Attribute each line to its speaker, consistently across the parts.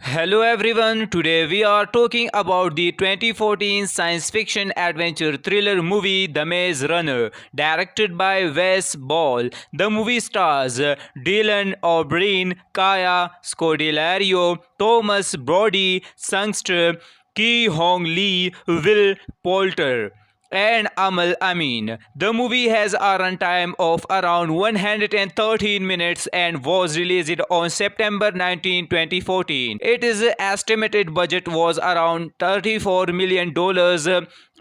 Speaker 1: Hello everyone, today we are talking about the 2014 science fiction adventure thriller movie The Maze Runner, directed by Wes Ball. The movie stars Dylan O'Brien, Kaya Scodelario, Thomas Brody, Sangster, Ki Hong Lee, Will Poulter and Amal Amin. The movie has a runtime of around 113 minutes and was released on September 19, 2014. Its estimated budget was around $34 million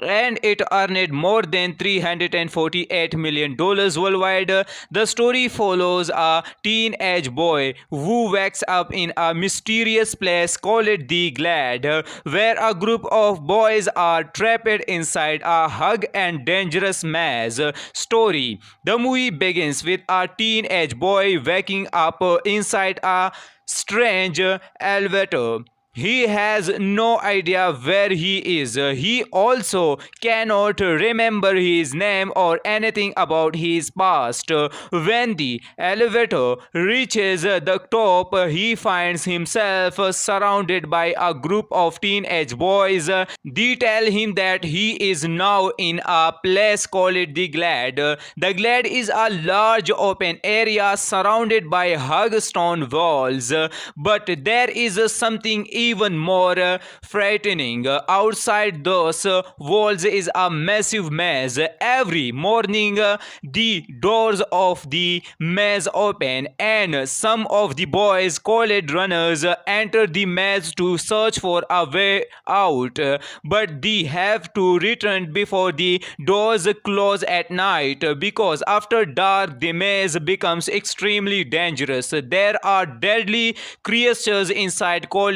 Speaker 1: and it earned more than $348 million worldwide. The story follows a teenage boy who wakes up in a mysterious place called the Glad, where a group of boys are trapped inside a hug and dangerous maze. Story. The movie begins with a teenage boy waking up inside a strange elevator. He has no idea where he is. He also cannot remember his name or anything about his past. When the elevator reaches the top, he finds himself surrounded by a group of teenage boys. They tell him that he is now in a place called the Glad. The Glad is a large open area surrounded by hug stone walls. But there is something even more frightening. Outside those walls is a massive maze. Every morning, the doors of the maze open, and some of the boys, called runners, enter the maze to search for a way out. But they have to return before the doors close at night, because after dark, the maze becomes extremely dangerous. There are deadly creatures inside called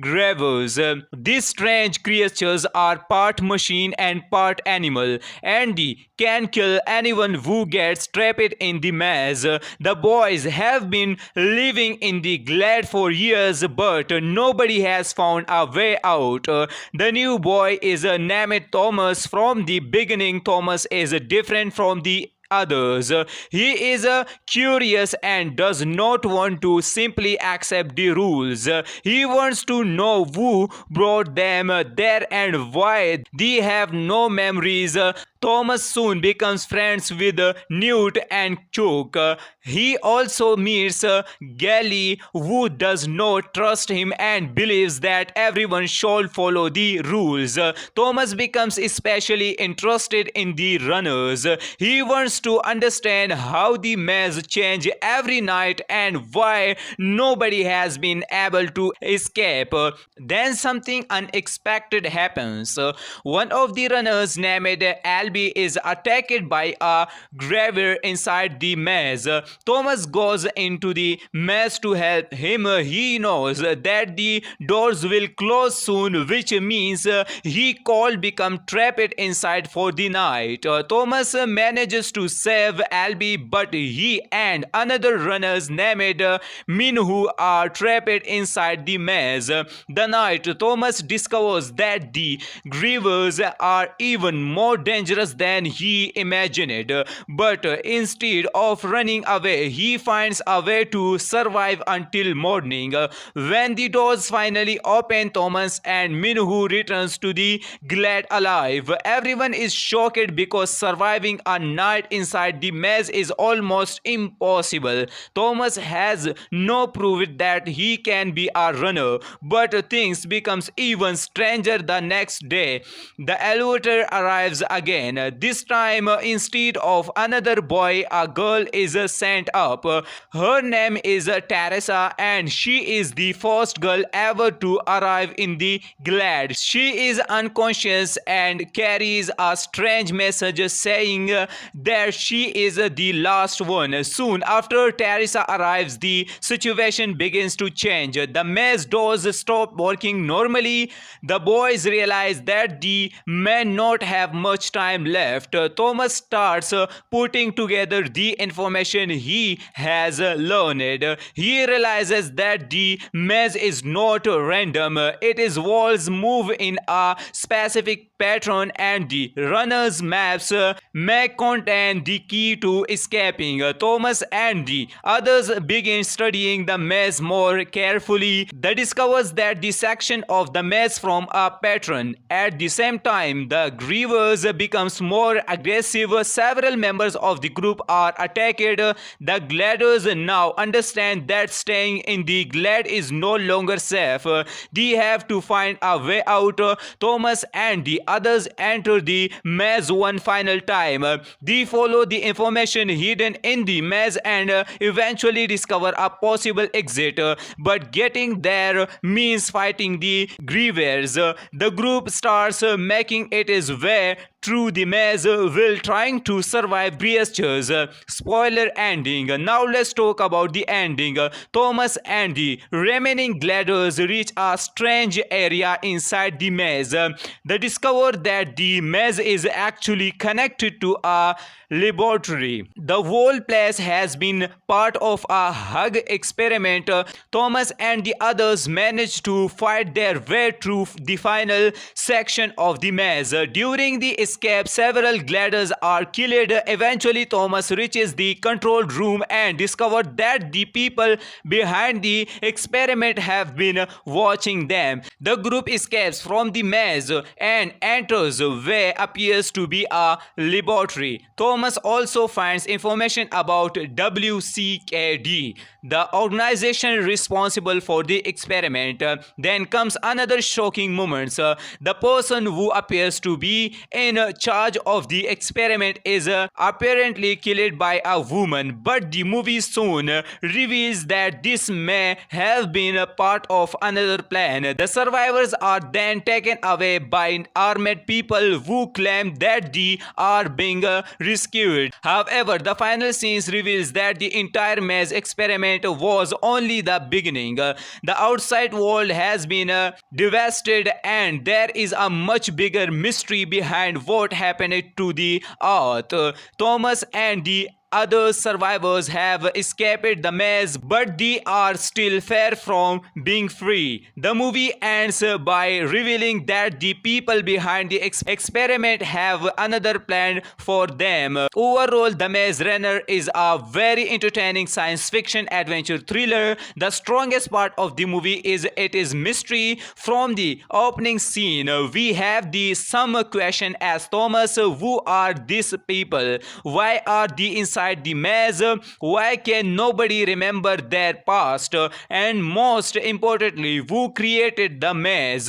Speaker 1: gravers. These strange creatures are part machine and part animal, and they can kill anyone who gets trapped in the maze. The boys have been living in the Glad for years, but nobody has found a way out. The new boy is named Thomas. From the beginning, Thomas is different from the others. He is curious and does not want to simply accept the rules. He wants to know who brought them there and why. They have no memories. Thomas soon becomes friends with Newt and Chuck. He also meets Gally, who does not trust him and believes that everyone should follow the rules. Thomas becomes especially interested in the runners. He wants to understand how the maze change every night and why nobody has been able to escape. Then something unexpected happens. One of the runners named Albie is attacked by a graver inside the maze. Thomas goes into the maze to help him. He knows that the doors will close soon, which means he could become trapped inside for the night. Thomas manages to save Albie, but he and another runners named Minhu are trapped inside the maze. The night Thomas discovers that the grievers are even more dangerous than he imagined. But instead of running away, he finds a way to survive until morning. When the doors finally open, Thomas and Minhu returns to the Glad alive. Everyone is shocked because surviving a night inside the maze is almost impossible. Thomas has no proof that he can be a runner, but things becomes even stranger the next day. The elevator arrives again. This time, instead of another boy, a girl is sent up. Her name is Teresa, and she is the first girl ever to arrive in the Glad. She is unconscious and carries a strange message saying that she is the last one. Soon after Teresa arrives, the situation begins to change. The maze doors stop working normally. The boys realize that they may not have much time time left, Thomas starts putting together the information he has learned. He realizes that the maze is not random. Its walls move in a specific pattern and the runner's maps may contain the key to escaping. Thomas and the others begin studying the maze more carefully. They discovers that the section of the maze from a pattern. At the same time, the grievers becomes more aggressive. Several members of the group are attacked. The gliders now understand that staying in the glade is no longer safe. They have to find a way out. Thomas and the others enter the maze one final time. They follow the information hidden in the maze and eventually discover a possible exit. But getting there means fighting the grievers. The group starts making its way through the maze while trying to survive creatures. Spoiler ending. Now let's talk about the ending. Thomas and the remaining gliders reach a strange area inside the maze. They discover that the maze is actually connected to a laboratory. The whole place has been part of a hug experiment. Thomas and the others manage to fight their way through the final section of the maze. During the escape, several gliders are killed. Eventually, Thomas reaches the control room and discovers that the people behind the experiment have been watching them. The group escapes from the maze and enters where appears to be a laboratory. Thomas also finds information about WCKD, the organization responsible for the experiment. Then comes another shocking moment. The person who appears to be in charge of the experiment is apparently killed by a woman, but the movie soon reveals that this may have been a part of another plan. The survivors are then taken away by armed people who claim that they are being rescued. However, the final scenes reveals that the entire maze experiment was only the beginning. The outside world has been devastated and there is a much bigger mystery behind what happened to the earth. Thomas and the other survivors have escaped the maze, but they are still far from being free. The movie ends by revealing that the people behind the experiment have another plan for them. Overall, The Maze Runner is a very entertaining science fiction adventure thriller. The strongest part of the movie is its mystery. From the opening scene, we have the some question as Thomas: who are these people? Why are they inside the maze? Why can nobody remember their past? And most importantly, who created the maze?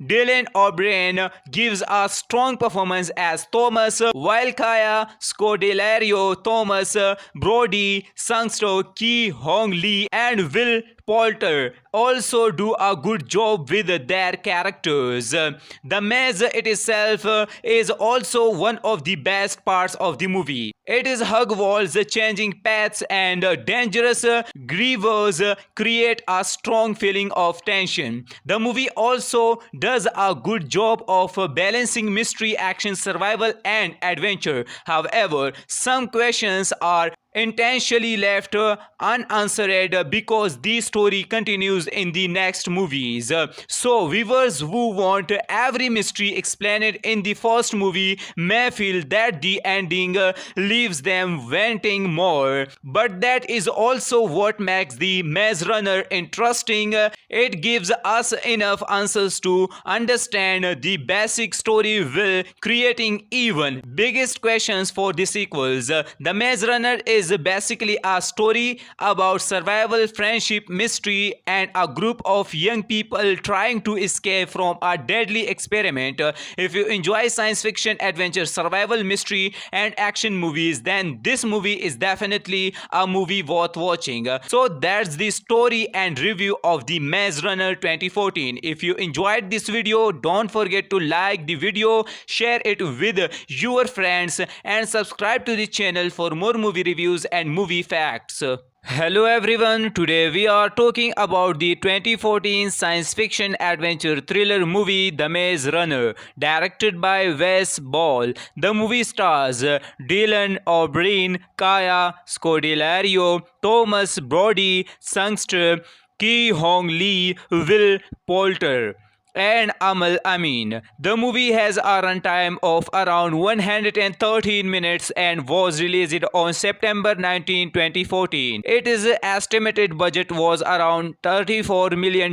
Speaker 1: Dylan O'Brien gives a strong performance as Thomas, while Kaya Scodelario, Thomas, Brody Sangsto, Ki Hong Lee, and Will Poulter also do a good job with their characters. The maze itself is also one of the best parts of the movie. It is hug walls, changing paths, and dangerous grievers create a strong feeling of tension. The movie also does a good job of balancing mystery, action, survival, and adventure. However, some questions are intentionally left unanswered because the story continues in the next movies. So viewers who want every mystery explained in the first movie may feel that the ending leaves them wanting more. But that is also what makes the Maze Runner interesting. It gives us enough answers to understand the basic story while creating even biggest questions for the sequels. The Maze Runner is basically a story about survival, friendship, mystery, and a group of young people trying to escape from a deadly experiment. If you enjoy science fiction, adventure, survival, mystery, and action movies, then this movie is definitely a movie worth watching. So that's the story and review of the Maze Runner 2014. If you enjoyed this video, don't forget to like the video, share it with your friends, and subscribe to the channel for more movie reviews reviews and movie facts. Hello everyone, today we are talking about the 2014 science fiction adventure thriller movie The Maze Runner, directed by Wes Ball. The movie stars Dylan O'Brien, Kaya Scodelario, Thomas Brody, Sangster, Ki Hong Lee, Will Poulter, and Amal Amin. The movie has a runtime of around 113 minutes and was released on September 19, 2014. Its estimated budget was around $34 million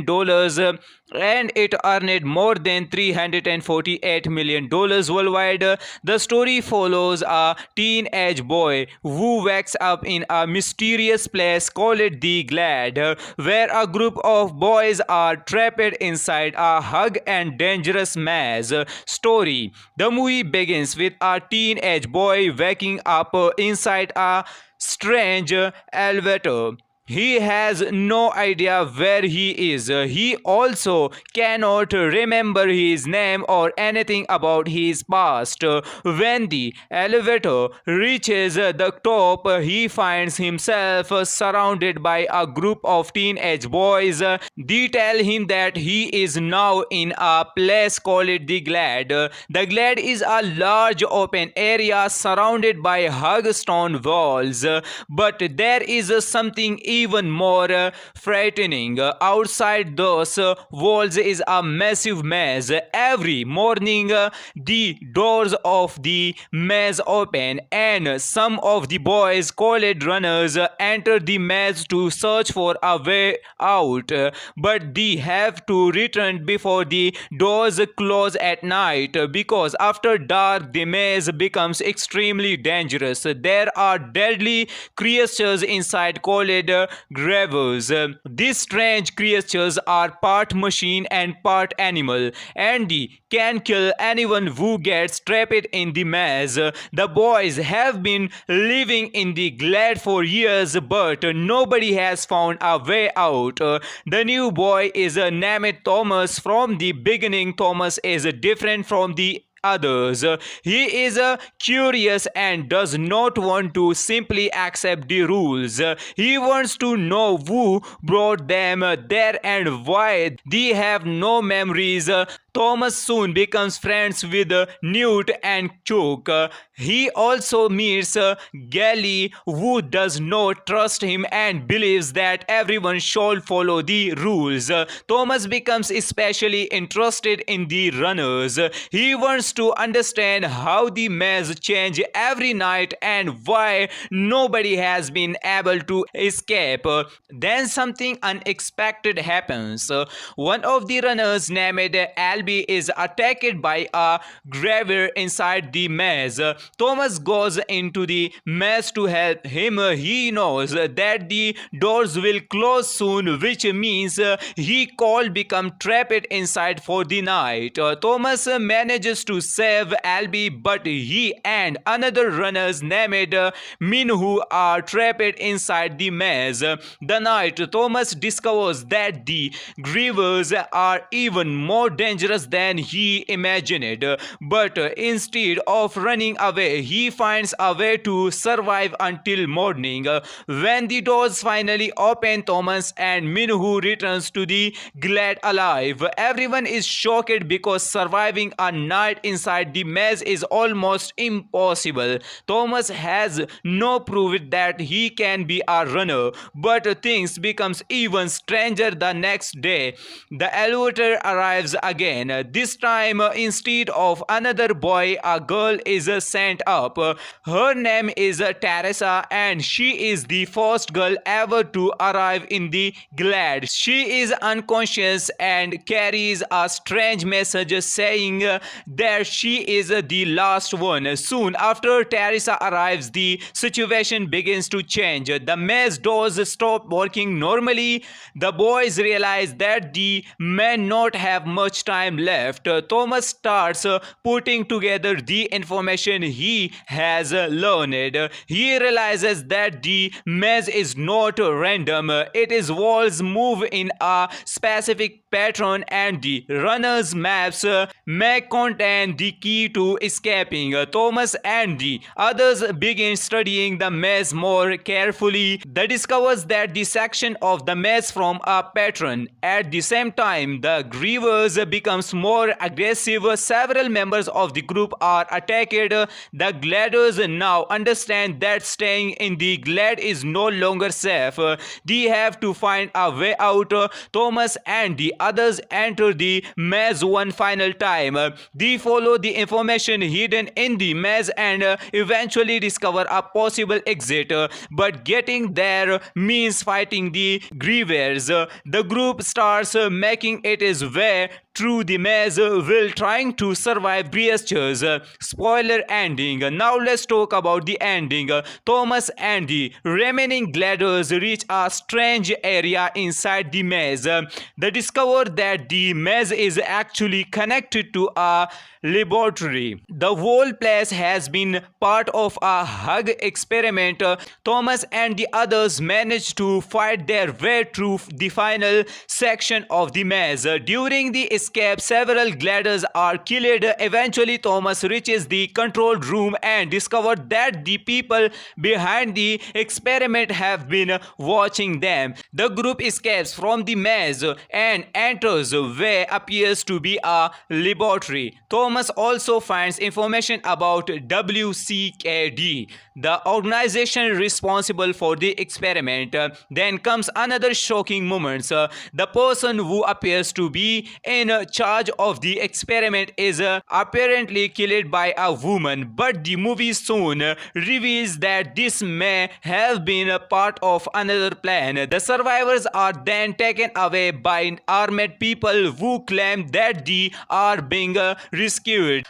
Speaker 1: and it earned more than $348 million worldwide. The story follows a teenage boy who wakes up in a mysterious place called the Glade, where a group of boys are trapped inside a hug and dangerous maze. Story. The movie begins with a teenage boy waking up inside a strange elevator. He has no idea where he is. He also cannot remember his name or anything about his past. When the elevator reaches the top, he finds himself surrounded by a group of teenage boys. They tell him that he is now in a place called the Glade. The Glade is a large open area surrounded by hug stone walls. But there is something even more frightening. Outside those walls is a massive maze. Every morning, the doors of the maze open, and some of the boys, called runners, enter the maze to search for a way out. But they have to return before the doors close at night, because after dark, the maze becomes extremely dangerous. There are deadly creatures inside called Gravers. These strange creatures are part machine and part animal, and they can kill anyone who gets trapped in the maze. The boys have been living in the Glade for years, but nobody has found a way out. The new boy is named Thomas. From the beginning, Thomas is different from the others. He is curious and does not want to simply accept the rules. He wants to know who brought them there and why. They have no memories. Thomas soon becomes friends with Newt and Chuck. He also meets Gally, who does not trust him and believes that everyone should follow the rules. Thomas becomes especially interested in the runners. He wants to understand how the maze change every night and why nobody has been able to escape. Then something unexpected happens. One of the runners, named Albie, is attacked by a graver inside the maze. Thomas goes into the maze to help him. He knows that the doors will close soon, which means he could become trapped inside for the night. Thomas manages to save Albie, but he and another runners named Minhu are trapped inside the maze. The night, Thomas discovers that the grievers are even more dangerous than he imagined. But instead of running away, he finds a way to survive until morning. When the doors finally open, Thomas and Minhu returns to the Glade alive. Everyone is shocked because surviving a night inside the maze is almost impossible. Thomas has no proof that he can be a runner, but things becomes even stranger the next day. The elevator arrives again. This time, instead of another boy, a girl is sent up. Her name is Teresa, and she is the first girl ever to arrive in the Glade. She is unconscious and carries a strange message saying that she is the last one. Soon after Teresa arrives, the situation begins to change. The maze doors stop working normally. The boys realize that they may not have much time left. Thomas starts putting together the information he has learned. He realizes that the maze is not random. Its walls move in a specific patron and the runner's maps may contain the key to escaping. Thomas and the others begin studying the maze more carefully. They discovers that the section of the maze from a patron. At the same time, the grievers becomes more aggressive. Several members of the group are attacked. The gliders now understand that staying in the glade is no longer safe. They have to find a way out. Thomas and the others enter the maze one final time. They follow the information hidden in the maze and eventually discover a possible exit. But getting there means fighting the grievers. The group starts making its way through the maze while trying to survive creatures. Spoiler ending. Now let's talk about the ending. Thomas and the remaining gliders reach a strange area inside the maze. They discover that the maze is actually connected to a laboratory. The whole place has been part of a hug experiment. Thomas and the others manage to fight their way through the final section of the maze. During the escape, several gliders are killed. Eventually, Thomas reaches the control room and discovers that the people behind the experiment have been watching them. The group escapes from the maze and enters where appears to be a laboratory. Thomas also finds information about WCKD, the organization responsible for the experiment. Then comes another shocking moment. The person who appears to be in charge of the experiment is apparently killed by a woman, but the movie soon reveals that this may have been a part of another plan. The survivors are then taken away by armed people who claim that they are being rescued.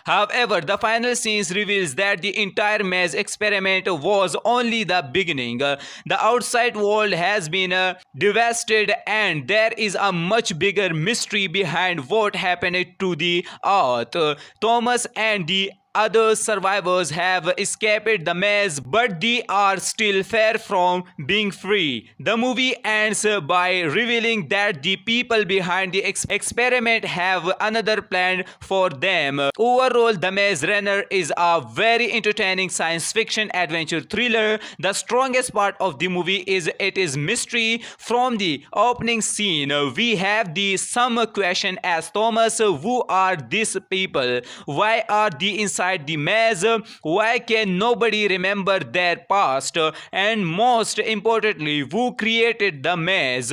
Speaker 1: However, the final scenes reveals that the entire maze experiment was only the beginning. The outside world has been devastated, and there is a much bigger mystery behind what happened to the earth. Thomas and the other survivors have escaped the maze, but they are still far from being free. The movie ends by revealing that the people behind the experiment have another plan for them. Overall, The Maze Runner is a very entertaining science fiction adventure thriller. The strongest part of the movie is its mystery. From the opening scene, we have the some question as Thomas: who are these people? Why are they inside the maze? Why can nobody remember their past? And most importantly, who created the maze?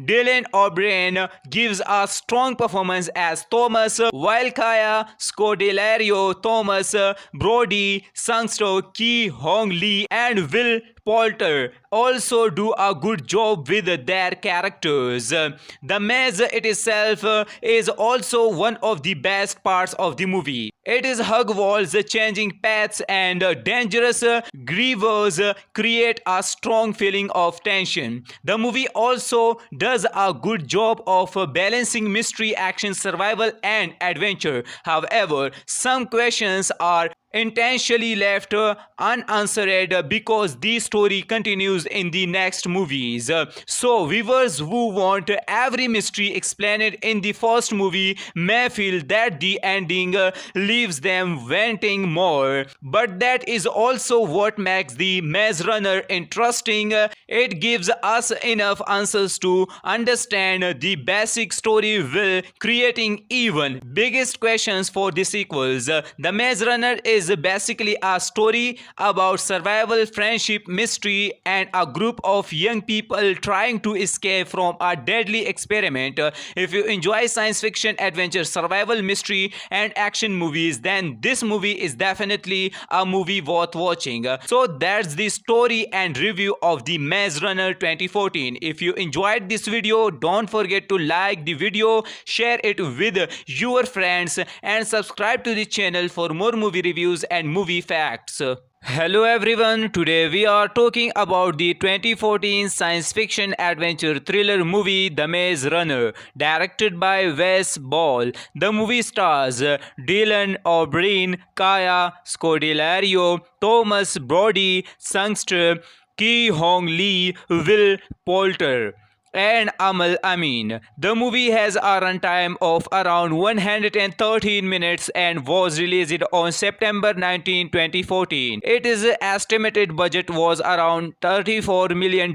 Speaker 1: Dylan O'Brien gives a strong performance as Thomas, while Kaya Scodelario, Thomas Brody, Sangsto, Ki Hong Lee, and Will Poulter also do a good job with their characters. The maze itself is also one of the best parts of the movie. It is hug walls, changing paths, and dangerous grievers create a strong feeling of tension. The movie also does a good job of balancing mystery, action, survival, and adventure. However, some questions are intentionally left unanswered because the story continues in the next movies. So viewers who want every mystery explained in the first movie may feel that the ending leaves them wanting more. But that is also what makes the Maze Runner interesting. It gives us enough answers to understand the basic story while creating even biggest questions for the sequels. The Maze Runner is basically a story about survival, friendship, mystery, and a group of young people trying to escape from a deadly experiment. If you enjoy science fiction, adventure, survival, mystery, and action movies, then this movie is definitely a movie worth watching. So that's the story and review of the Maze Runner 2014. If you enjoyed this video, don't forget to like the video, share it with your friends, and subscribe to the channel for more movie reviews and movie facts. Hello everyone, today we are talking about the 2014 science fiction adventure thriller movie The Maze Runner, directed by Wes Ball. The movie stars Dylan O'Brien, Kaya Scodelario, Thomas Brody, Sangster, Ki Hong Lee, Will Poulter, and Amal Amin. The movie has a runtime of around 113 minutes and was released on September 19, 2014. Its estimated budget was around $34 million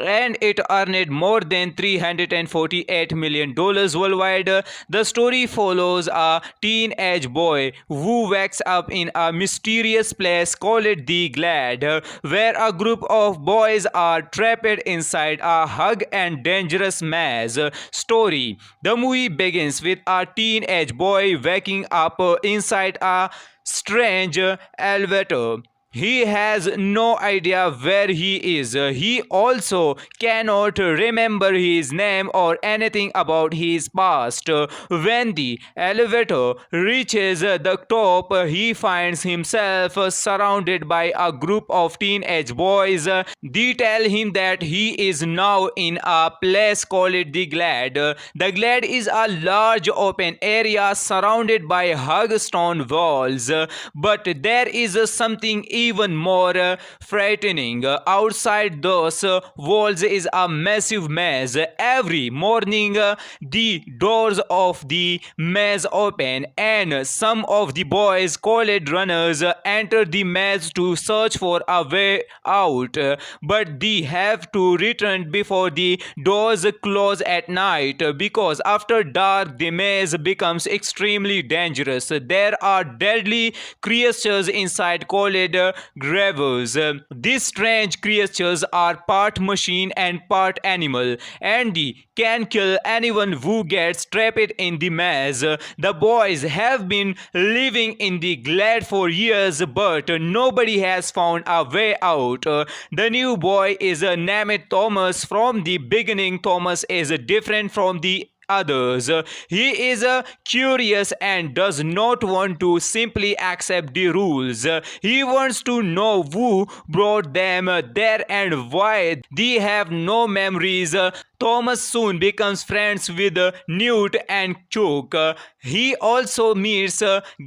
Speaker 1: and it earned more than $348 million worldwide. The story follows a teenage boy who wakes up in a mysterious place called the Glade, where a group of boys are trapped inside a hug and dangerous maze. Story. The movie begins with a teenage boy waking up inside a strange elevator. He has no idea where he is. He also cannot remember his name or anything about his past. When the elevator reaches the top, he finds himself surrounded by a group of teenage boys. They tell him that he is now in a place called the Glade. The Glade is a large open area surrounded by hug stone walls. But there is something even more frightening. Outside those walls is a massive maze. Every morning, the doors of the maze open, and some of the boys, called runners, enter the maze to search for a way out. But they have to return before the doors close at night, because after dark, the maze becomes extremely dangerous. There are deadly creatures inside called Gravers. These strange creatures are part machine and part animal, and they can kill anyone who gets trapped in the maze. The boys have been living in the Glade for years, but nobody has found a way out. The new boy is named Thomas. From the beginning, Thomas is different from the others. He is curious and does not want to simply accept the rules. He wants to know who brought them there and why. They have no memories. Thomas soon becomes friends with Newt and Chuck. He also meets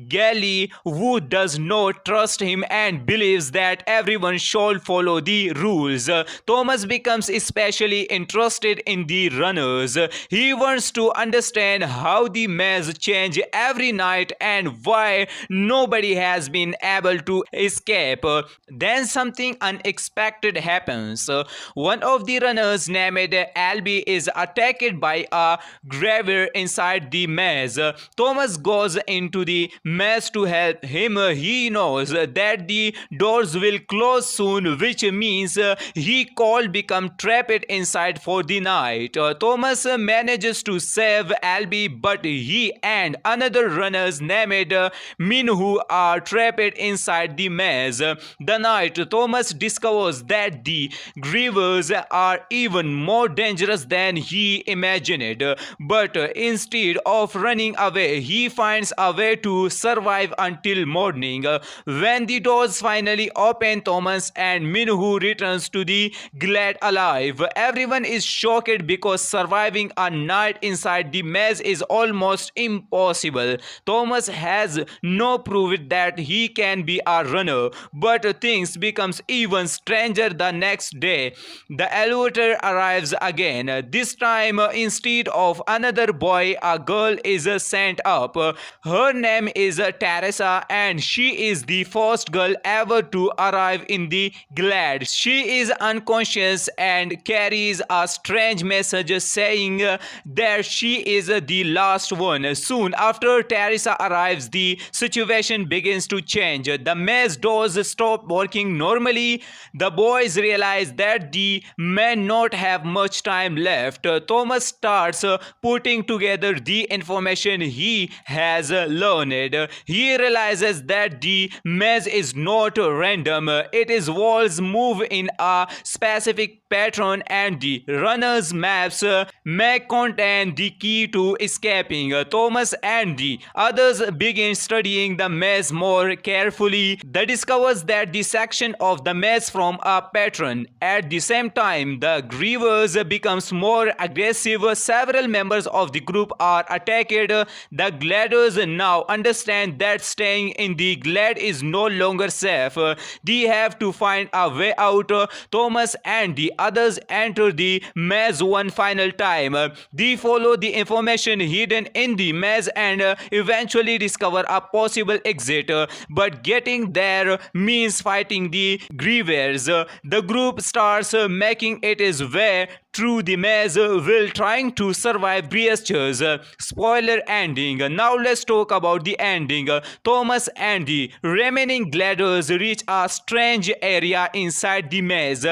Speaker 1: Gally, who does not trust him and believes that everyone should follow the rules. Thomas becomes especially interested in the runners. He wants to understand how the maze change every night and why nobody has been able to escape. Then something unexpected happens. One of the runners named Albie is attacked by a graver inside the maze. Thomas goes into the maze to help him. He knows that the doors will close soon, which means he could become trapped inside for the night. Thomas manages to save Albie, but he and another runners named Minhu are trapped inside the maze. The night Thomas discovers that the grievers are even more dangerous than he imagined, but instead of running away, he finds a way to survive until morning. When the doors finally open, Thomas and Minhu returns to the Glade alive. Everyone is shocked because surviving a night inside the maze is almost impossible. Thomas has no proof that he can be a runner, but things becomes even stranger the next day. The elevator arrives again. This time, instead of another boy, a girl is sent up. Her name is Teresa, and she is the first girl ever to arrive in the Glade. She is unconscious and carries a strange message saying that she is the last one. Soon after Teresa arrives, the situation begins to change. The maze doors stop working normally. The boys realize that they may not have much time left. Thomas starts putting together the information he has learned. He realizes that the maze is not random. Its walls move in a specific pattern, and the runner's maps may contain the key to escaping. Thomas and the others begin studying the maze more carefully. They discover that the section of the maze from a pattern. At the same time, the grievers becomes more aggressive. Several members of the group are attacked. The gliders now understand that staying in the Glade is no longer safe. They have to find a way out. Thomas and the others enter the maze one final time. They follow the information hidden in the maze and eventually discover a possible exit. But getting there means fighting the Grievers. The group starts making its way through the maze while trying to survive creatures. Spoiler ending. Now let's talk about the ending. Thomas and the remaining gliders reach a strange area inside the maze.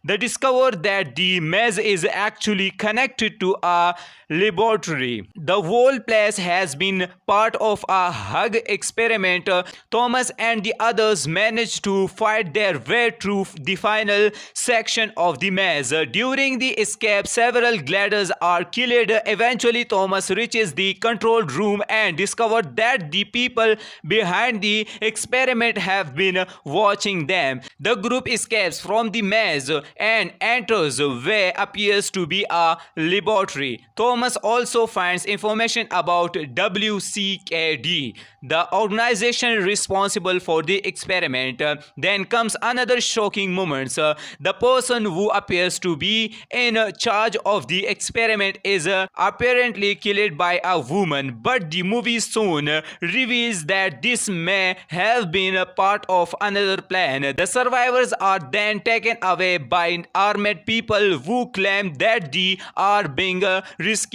Speaker 1: They discover that the maze is actually connected to a laboratory. The whole place has been part of a hug experiment. Thomas and the others manage to fight their way through the final section of the maze. During the escape, several gliders are killed. Eventually, Thomas reaches the control room and discovers that the people behind the experiment have been watching them. The group escapes from the maze and enters where appears to be a laboratory. Thomas also finds information about WCKD, the organization responsible for the experiment. Then comes another shocking moment. The person who appears to be in charge of the experiment is apparently killed by a woman, but the movie soon reveals that this may have been a part of another plan. The survivors are then taken away by armed people who claim that they are being rescued.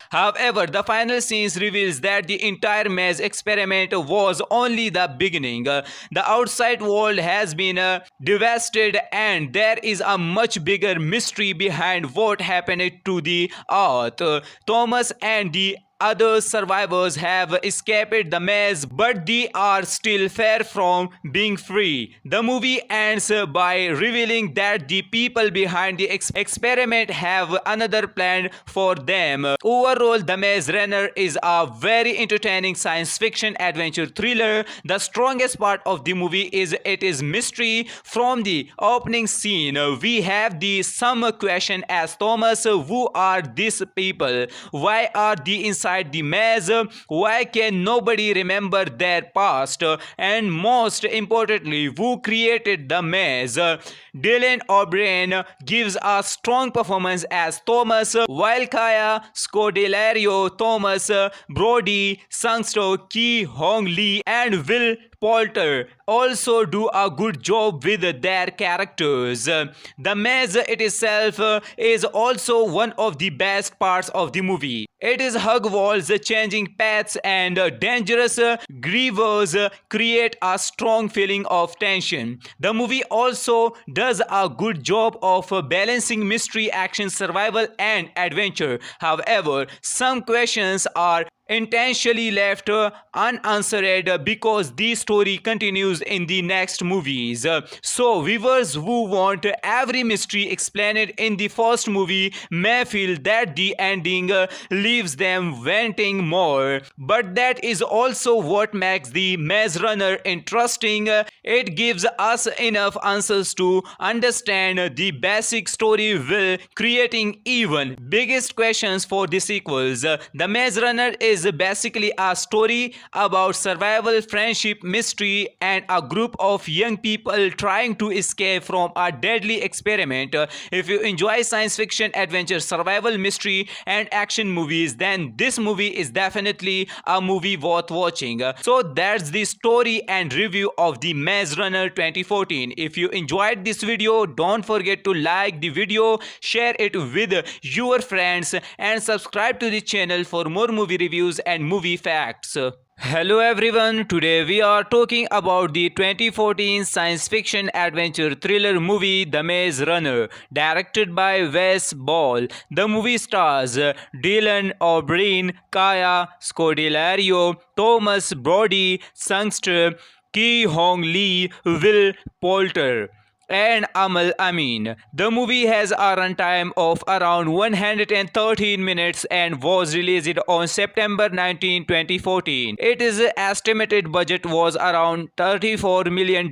Speaker 1: However, the final scenes reveals that the entire maze experiment was only the beginning. The outside world has been devastated, and there is a much bigger mystery behind what happened to the earth. Thomas and the other survivors have escaped the maze, but they are still far from being free. The movie ends by revealing that the people behind the experiment have another plan for them. Overall, The Maze Runner is a very entertaining science fiction adventure thriller. The strongest part of the movie is its mystery. From the opening scene, we have the some question as Thomas: who are these people? Why are they inside the maze? Why can nobody remember their past? And most importantly, who created the maze? Dylan O'Brien gives a strong performance as Thomas, while Kaya Scodelario, Thomas Brody, Sangsto, Ki Hong Lee, and Will Poulter also do a good job with their characters. The maze itself is also one of the best parts of the movie. It is hug walls, changing paths, and dangerous grievers create a strong feeling of tension. The movie also does a good job of balancing mystery, action, survival, and adventure. However, some questions are intentionally left unanswered because the story continues in the next movies. So viewers who want every mystery explained in the first movie may feel that the ending leaves them wanting more. But that is also what makes the Maze Runner interesting. It gives us enough answers to understand the basic story while creating even biggest questions for the sequels. The Maze Runner is basically a story about survival, friendship, mystery, and a group of young people trying to escape from a deadly experiment. If you enjoy science fiction, adventure, survival, mystery, and action movies, then this movie is definitely a movie worth watching. So that's the story and review of the Maze Runner 2014. If you enjoyed this video, don't forget to like the video, share it with your friends, and subscribe to the channel for more movie reviews and movie facts. Hello everyone, today we are talking about the 2014 science fiction adventure thriller movie The Maze Runner, directed by Wes Ball. The movie stars Dylan O'Brien, Kaya Scodelario, Thomas Brody, Sangster, Ki Hong Lee, Will Poulter, and Amal Amin. The movie has a runtime of around 113 minutes and was released on September 19, 2014. Its estimated budget was around $34 million.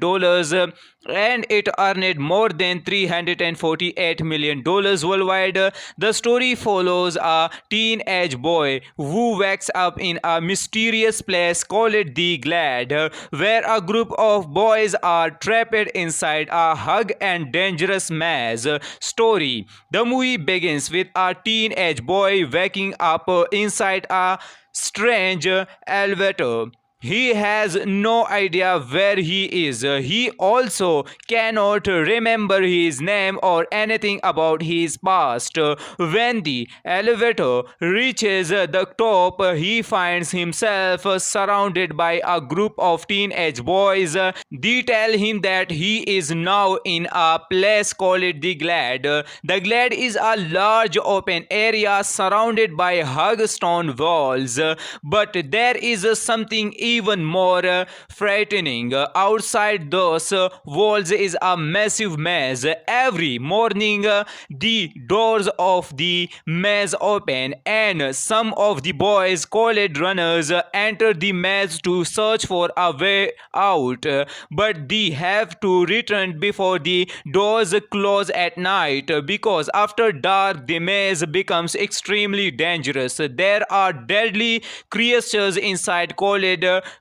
Speaker 1: and it earned more than $348 million worldwide. The story follows a teenage boy who wakes up in a mysterious place called the Glade, where a group of boys are trapped inside a hug and dangerous maze. Story. The movie begins with a teenage boy waking up inside a strange elevator. He has no idea where he is. He also cannot remember his name or anything about his past. When the elevator reaches the top, he finds himself surrounded by a group of teenage boys. They tell him that he is now in a place called the Glade. The Glade is a large open area surrounded by hug stone walls, but there is something even more frightening. Outside those walls is a massive maze. Every morning, the doors of the maze open, and some of the boys, called runners, enter the maze to search for a way out. But they have to return before the doors close at night, because after dark the maze becomes extremely dangerous. There are deadly creatures inside called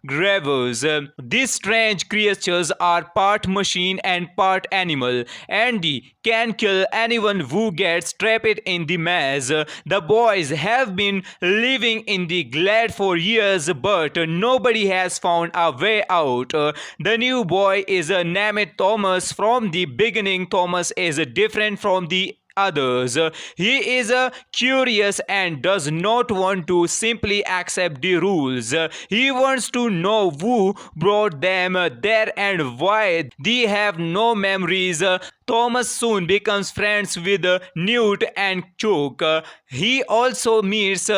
Speaker 1: gravers. These strange creatures are part machine and part animal, and they can kill anyone who gets trapped in the maze. The boys have been living in the Glade for years, but nobody has found a way out. The new boy is named Thomas. From the beginning, Thomas is different from the others. He is curious and does not want to simply accept the rules. He wants to know who brought them there and why. They have no memories. Thomas soon becomes friends with Newt and Chuck. He also meets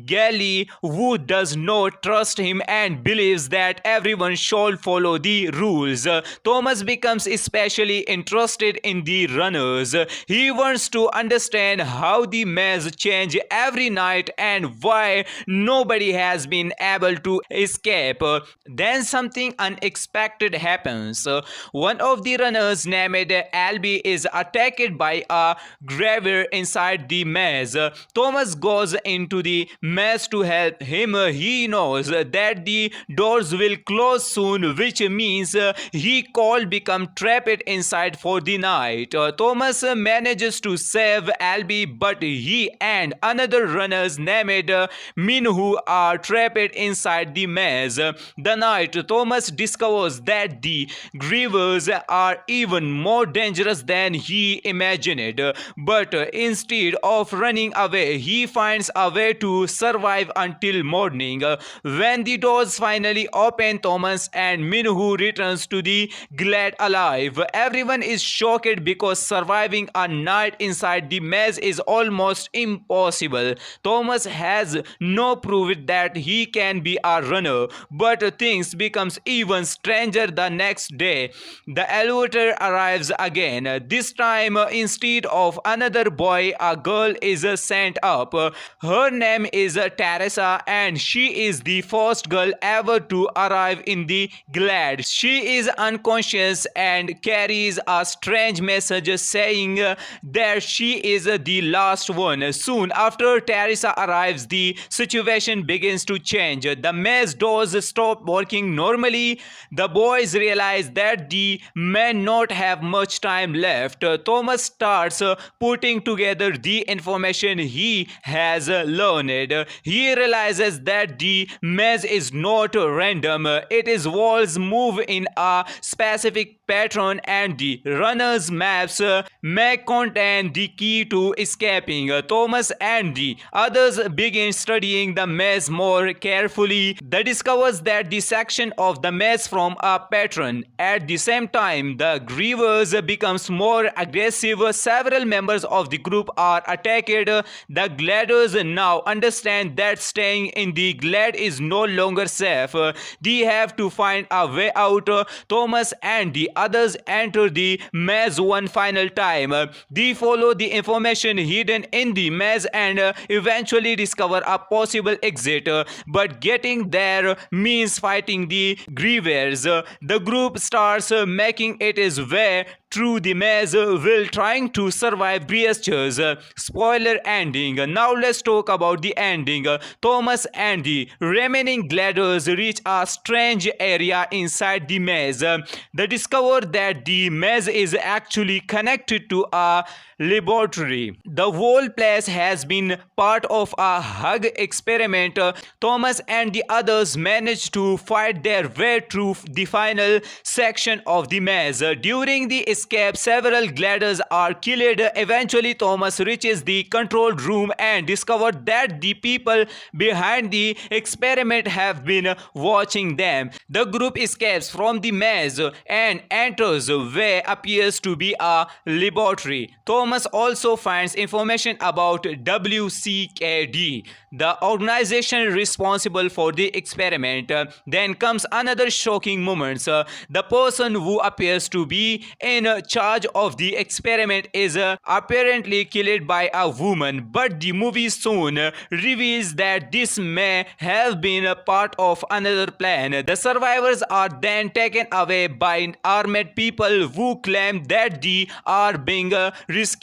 Speaker 1: Gally, who does not trust him and believes that everyone should follow the rules. Thomas becomes especially interested in the runners. He wants to understand how the maze change every night and why nobody has been able to escape. Then something unexpected happens. One of the runners named Albie is attacked by a graver inside the maze. Thomas goes into the maze to help him. He knows that the doors will close soon, which means he could become trapped inside for the night. Thomas manages to save Albie, but he and another runners named Minhu are trapped inside the maze. The night Thomas discovers that the grievers are even more dangerous than he imagined, but instead of running away, he finds a way to survive until morning. When the doors finally open, Thomas and Minhu returns to the Glade alive. Everyone is shocked because surviving a night inside the maze is almost impossible. Thomas has no proof that he can be a runner, but things becomes even stranger the next day. The elevator arrives again. This time, instead of another boy, a girl is sent up. Her name is Teresa, and she is the first girl ever to arrive in the Glade. She is unconscious and carries a strange message saying that she is the last one. Soon after Teresa arrives, the situation begins to change. The maze doors stop working normally. The boys realize that they may not have much time left. Thomas starts putting together the information he has learned. He realizes that the maze is not random. Its walls move in a specific pattern, and the runner's maps may contain the key to escaping. Thomas and the others begin studying the maze more carefully. They discover that the section of the maze from a pattern. At the same time, the grievers becomes more aggressive. Several members of the group are attacked. The gliders now understand that staying in the Glade is no longer safe. They have to find a way out. Thomas and the others enter the maze one final time. They follow the information hidden in the maze and eventually discover a possible exit. But getting there means fighting the Grievers. The group starts making its way through the maze while trying to survive creatures. Spoiler ending. Now let's talk about the ending. Thomas and the remaining gliders reach a strange area inside the maze. They discover that the maze is actually connected to a laboratory. The whole place has been part of a hug experiment. Thomas and the others manage to fight their way through the final section of the maze. During the escape, several gliders are killed. Eventually, Thomas reaches the control room and discovers that the people behind the experiment have been watching them. The group escapes from the maze and enters where appears to be a laboratory. Thomas also finds information about WCKD, the organization responsible for the experiment. Then comes another shocking moment. The person who appears to be in charge of the experiment is apparently killed by a woman, but the movie soon reveals that this may have been a part of another plan. The survivors are then taken away by armed people who claim that they are being rescued.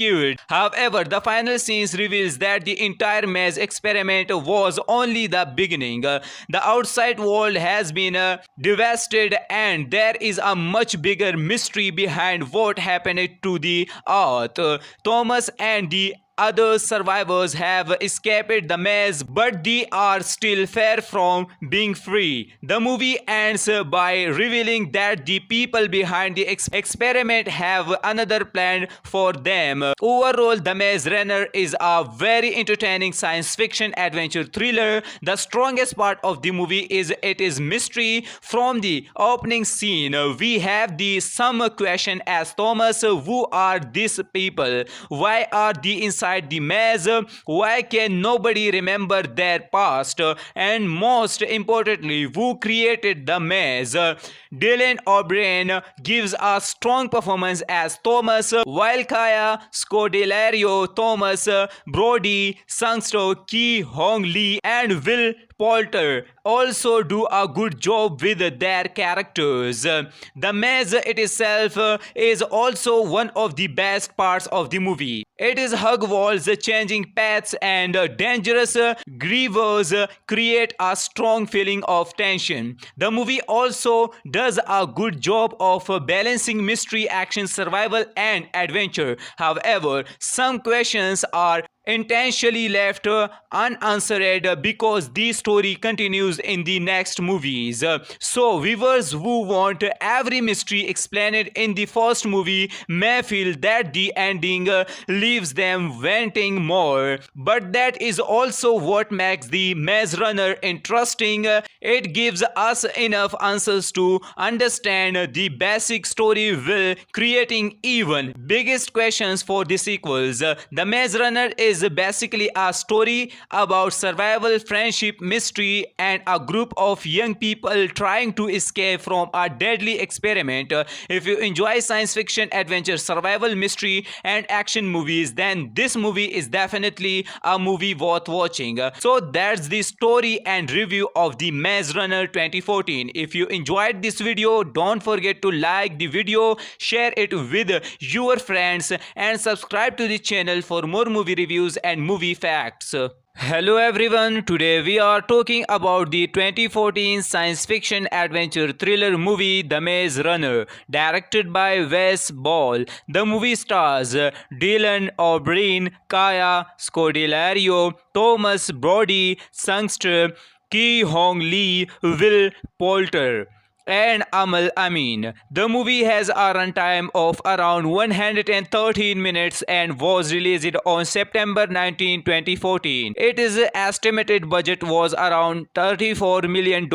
Speaker 1: However, the final scenes reveals that the entire maze experiment was only the beginning. The outside world has been devastated, and there is a much bigger mystery behind what happened to the earth. Thomas and the other survivors have escaped the maze, but they are still far from being free. The movie ends by revealing that the people behind the experiment have another plan for them. Overall, The Maze Runner is a very entertaining science fiction adventure thriller. The strongest part of the movie is its mystery. From the opening scene, we have the some question as Thomas: who are these people? Why are they inside the maze? Why can nobody remember their past? And most importantly, who created the maze? Dylan O'Brien gives a strong performance as Thomas, while Kaya Scodelario, Thomas Brody, Sangsto, Ki Hong Lee, and Will Poulter also do a good job with their characters. The maze itself is also one of the best parts of the movie. It is hug walls, changing paths, and dangerous grievers create a strong feeling of tension. The movie also does a good job of balancing mystery, action, survival, and adventure. However, some questions are intentionally left unanswered because the story continues in the next movies. So viewers who want every mystery explained in the first movie may feel that the ending leaves them wanting more. But that is also what makes the Maze Runner interesting. It gives us enough answers to understand the basic story while creating even biggest questions for the sequels. The Maze Runner is basically a story about survival, friendship, mystery, and a group of young people trying to escape from a deadly experiment. If you enjoy science fiction, adventure, survival, mystery, and action movies, then this movie is definitely a movie worth watching. So that's the story and review of the Maze Runner 2014. If you enjoyed this video, don't forget to like the video, share it with your friends, and subscribe to the channel for more movie reviews and movie facts. Hello everyone, today we are talking about the 2014 science fiction adventure thriller movie The Maze Runner, directed by Wes Ball. The movie stars Dylan O'Brien, Kaya Scodelario, Thomas Brody, Sangster, Ki Hong Lee, Will Poulter, and Amal Amin. The movie has a runtime of around 113 minutes and was released on September 19, 2014. Its estimated budget was around $34 million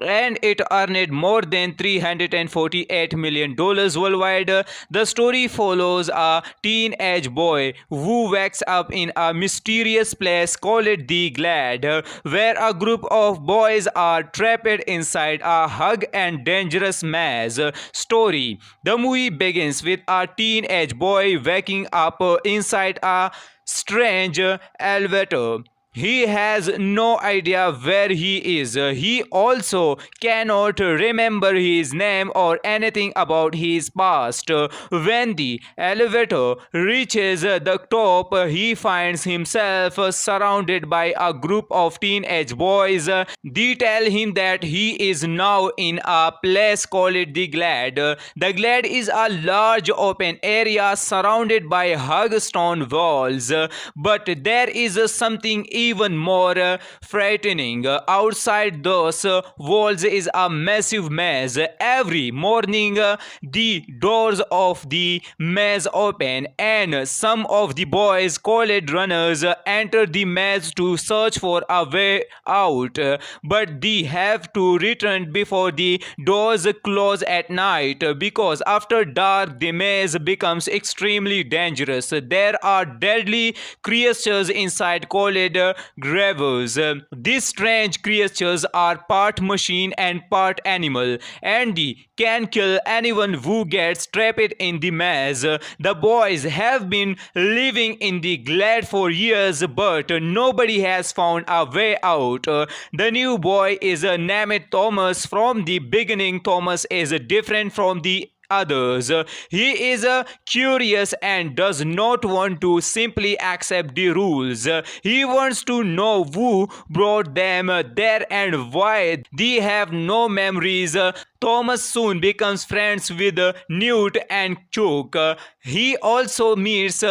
Speaker 1: and it earned more than $348 million worldwide. The story follows a teenage boy who wakes up in a mysterious place called the Glade, where a group of boys are trapped inside a Hug and Dangerous Maze story. The movie begins with a teenage boy waking up inside a strange elevator. He has no idea where he is. He also cannot remember his name or anything about his past. When the elevator reaches the top, he finds himself surrounded by a group of teenage boys. They tell him that he is now in a place called the Glade. The Glade is a large open area surrounded by hug stone walls, but there is something even more frightening. Outside those walls is a massive maze. Every morning, the doors of the maze open, and some of the boys, called runners, enter the maze to search for a way out. But they have to return before the doors close at night, because after dark the maze becomes extremely dangerous. There are deadly creatures inside called gravers. These strange creatures are part machine and part animal, and they can kill anyone who gets trapped in the maze. The boys have been living in the Glade for years, but nobody has found a way out. The new boy is named Thomas. From the beginning, Thomas is different from the others. He is curious and does not want to simply accept the rules. He wants to know who brought them there and why. They have no memories. Thomas soon becomes friends with Newt and Chuck. He also meets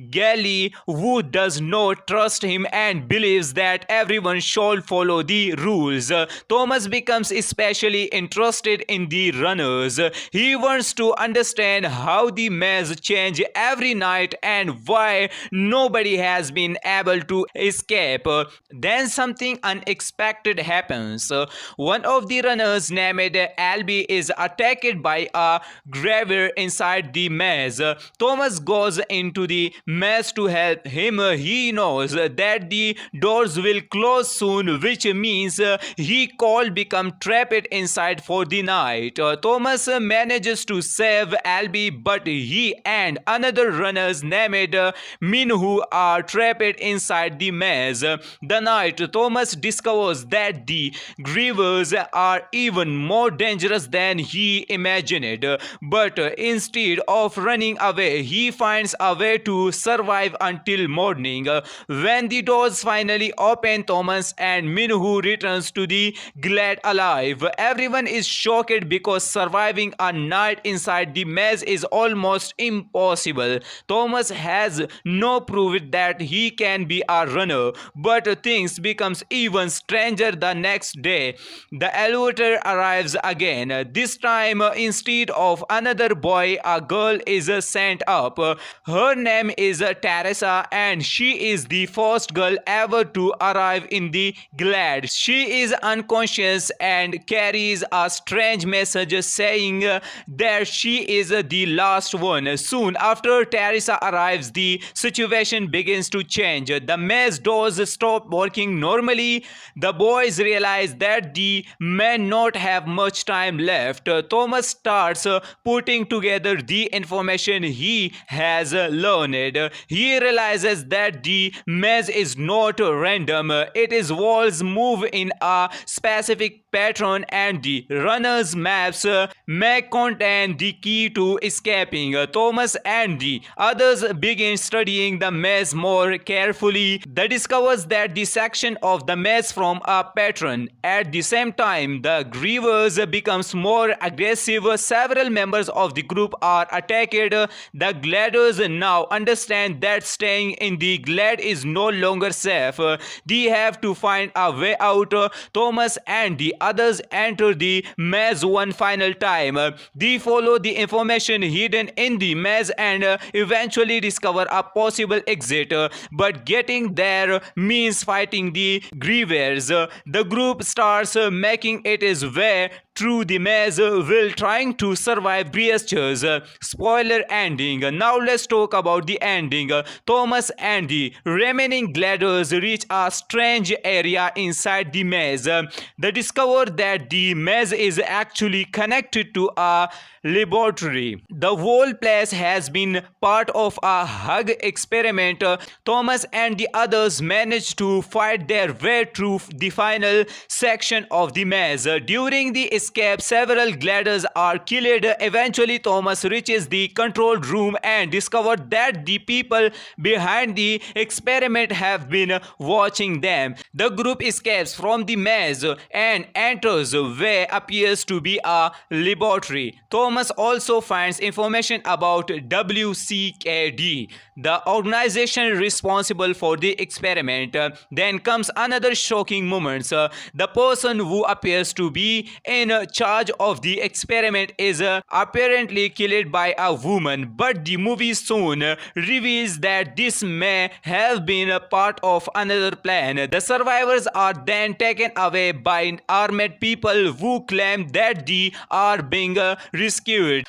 Speaker 1: Gally, who does not trust him and believes that everyone should follow the rules. Thomas becomes especially interested in the runners. He wants to understand how the maze change every night and why nobody has been able to escape. Then something unexpected happens. One of the runners named Albie is attacked by a graver inside the maze. Thomas goes into the maze to help him. He knows that the doors will close soon, which means he could become trapped inside for the night. Thomas manages to save Albie, but he and another runners named Minhu are trapped inside the maze. The night Thomas discovers that the grievers are even more dangerous than he imagined, but instead of running away, he finds a way to survive until morning. When the doors finally open, Thomas and Minhu returns to the Glade alive. Everyone is shocked because surviving a night inside the maze is almost impossible. Thomas has no proof that he can be a runner, but things becomes even stranger the next day. The elevator arrives again. This time, instead of another boy, a girl is sent up. Her name is Teresa, and she is the first girl ever to arrive in the Glade. She is unconscious and carries a strange message saying that she is the last one. Soon after Teresa arrives, the situation begins to change. The maze doors stop working normally. The boys realize that they may not have much time left. Thomas starts putting together the information he has learned. He realizes that the maze is not random. Its walls move in a specific pattern, and the runner's maps may contain the key to escaping. Thomas and the others begin studying the maze more carefully. They discover that the section of the maze from a pattern. At the same time, the grievers becomes more aggressive. Several members of the group are attacked. The Gladers now understand that staying in the Glade is no longer safe. They have to find a way out. Thomas and the others enter the maze one final time. They follow the information hidden in the maze and eventually discover a possible exit. But getting there means fighting the grievers. The group starts making its way through the maze while trying to survive breaches. Spoiler ending. Now let's talk about the ending. Thomas and the remaining gliders reach a strange area inside the maze. They discover that the maze is actually connected to a laboratory. The whole place has been part of a hug experiment. Thomas and the others manage to fight their way through the final section of the maze. During the escape, several gliders are killed. Eventually, Thomas reaches the control room and discovers that the people behind the experiment have been watching them. The group escapes from the maze and enters where appears to be a laboratory. Thomas also finds information about WCKD, the organization responsible for the experiment. Then comes another shocking moment. The person who appears to be in charge of the experiment is apparently killed by a woman, but the movie soon reveals that this may have been a part of another plan. The survivors are then taken away by armed people who claim that they are being rescued.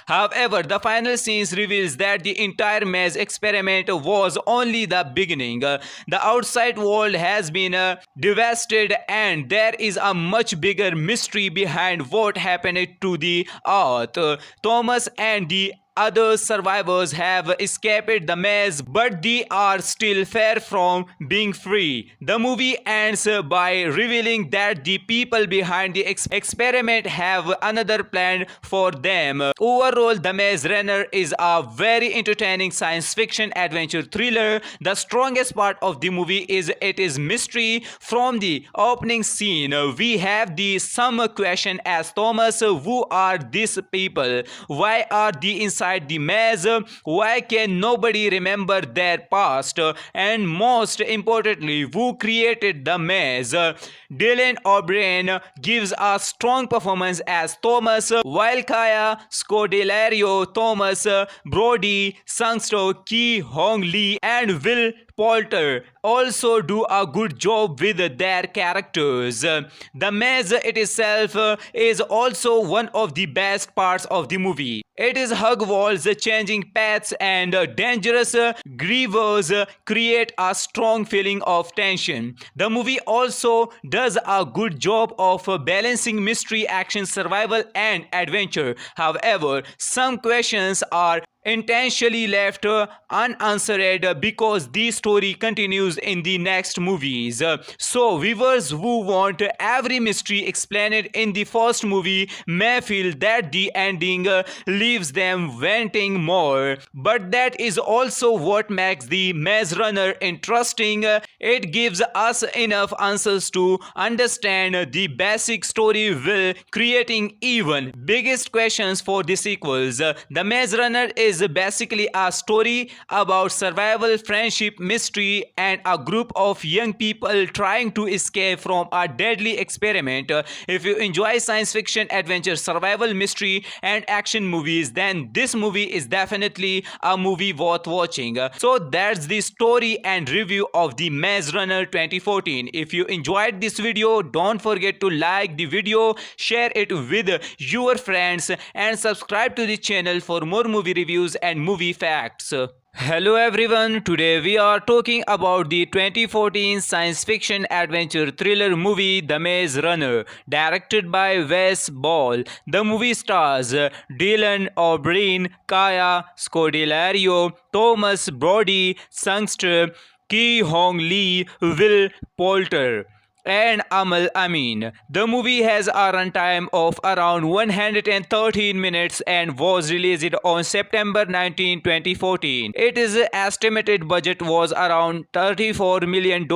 Speaker 1: However, the final scenes reveals that the entire maze experiment was only the beginning. The outside world has been devastated, and there is a much bigger mystery behind what happened to the earth. Thomas and the other survivors have escaped the maze, but they are still far from being free. The movie ends by revealing that the people behind the experiment have another plan for them. Overall, The Maze Runner is a very entertaining science fiction adventure thriller. The strongest part of the movie is its mystery. From the opening scene, we have the some question as Thomas: who are these people? Why are they inside the maze? Why can nobody remember their past? And most importantly, who created the maze? Dylan O'Brien gives a strong performance as Thomas, while Kaya Scodelario, Thomas Brody, Sangster, Ki Hong Lee, and Will Poulter also do a good job with their characters. The maze itself is also one of the best parts of the movie. It is hug walls, changing paths, and dangerous grievers create a strong feeling of tension. The movie also does a good job of balancing mystery, action, survival, and adventure. However, some questions are intentionally left unanswered because the story continues in the next movies. So viewers who want every mystery explained in the first movie may feel that the ending leaves them wanting more. But that is also what makes the Maze Runner interesting. It gives us enough answers to understand the basic story while creating even biggest questions for the sequels. The Maze Runner is basically a story about survival, friendship, mystery, and a group of young people trying to escape from a deadly experiment. If you enjoy science fiction, adventure, survival, mystery, and action movies, then this movie is definitely a movie worth watching. So that's the story and review of the Maze Runner 2014. If you enjoyed this video, don't forget to like the video, share it with your friends, and subscribe to the channel for more movie reviews and movie facts. Hello everyone, today we are talking about the 2014 science fiction adventure thriller movie The Maze Runner, directed by Wes Ball. The movie stars Dylan O'Brien, Kaya Scodelario, Thomas Brody, Sangster, Ki Hong Lee, Will Poulter, and Amal Amin. The movie has a runtime of around 113 minutes and was released on September 19, 2014. Its estimated budget was around $34 million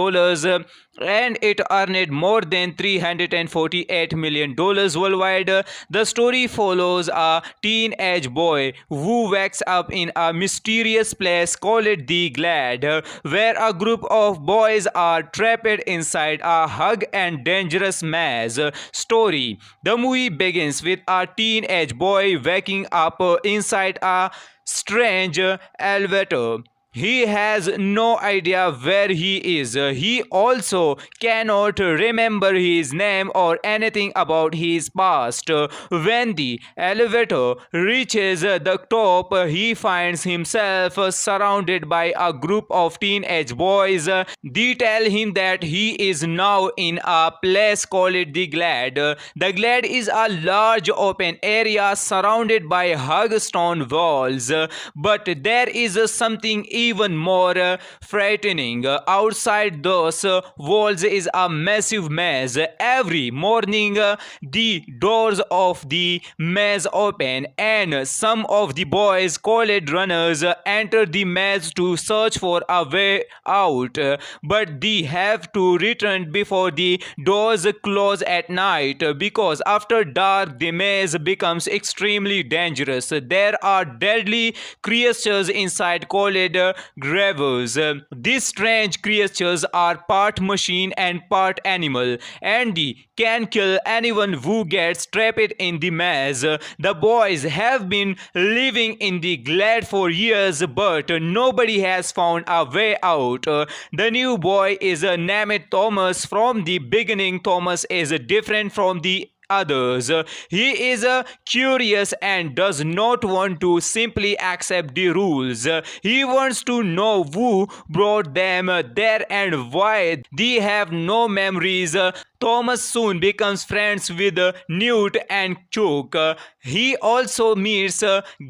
Speaker 1: and it earned more than $348 million worldwide. The story follows a teenage boy who wakes up in a mysterious place called the Glade, where a group of boys are trapped inside a hug and dangerous maze. Story. The movie begins with a teenage boy waking up inside a strange elevator. He has no idea where he is. He also cannot remember his name or anything about his past. When the elevator reaches the top, he finds himself surrounded by a group of teenage boys. They tell him that he is now in a place called the Glade. The Glade is a large open area surrounded by hug stone walls, but there is something even more frightening. Outside those walls is a massive maze. Every morning, the doors of the maze open, and some of the boys, called runners, enter the maze to search for a way out. But they have to return before the doors close at night, because after dark the maze becomes extremely dangerous. There are deadly creatures inside called gravers. These strange creatures are part machine and part animal, and they can kill anyone who gets trapped in the maze. The boys have been living in the Glade for years, but nobody has found a way out. The new boy is named Thomas. From the beginning, Thomas is different from the others. He is curious and does not want to simply accept the rules. He wants to know who brought them there and why. They have no memories. Thomas soon becomes friends with Newt and Chuck. He also meets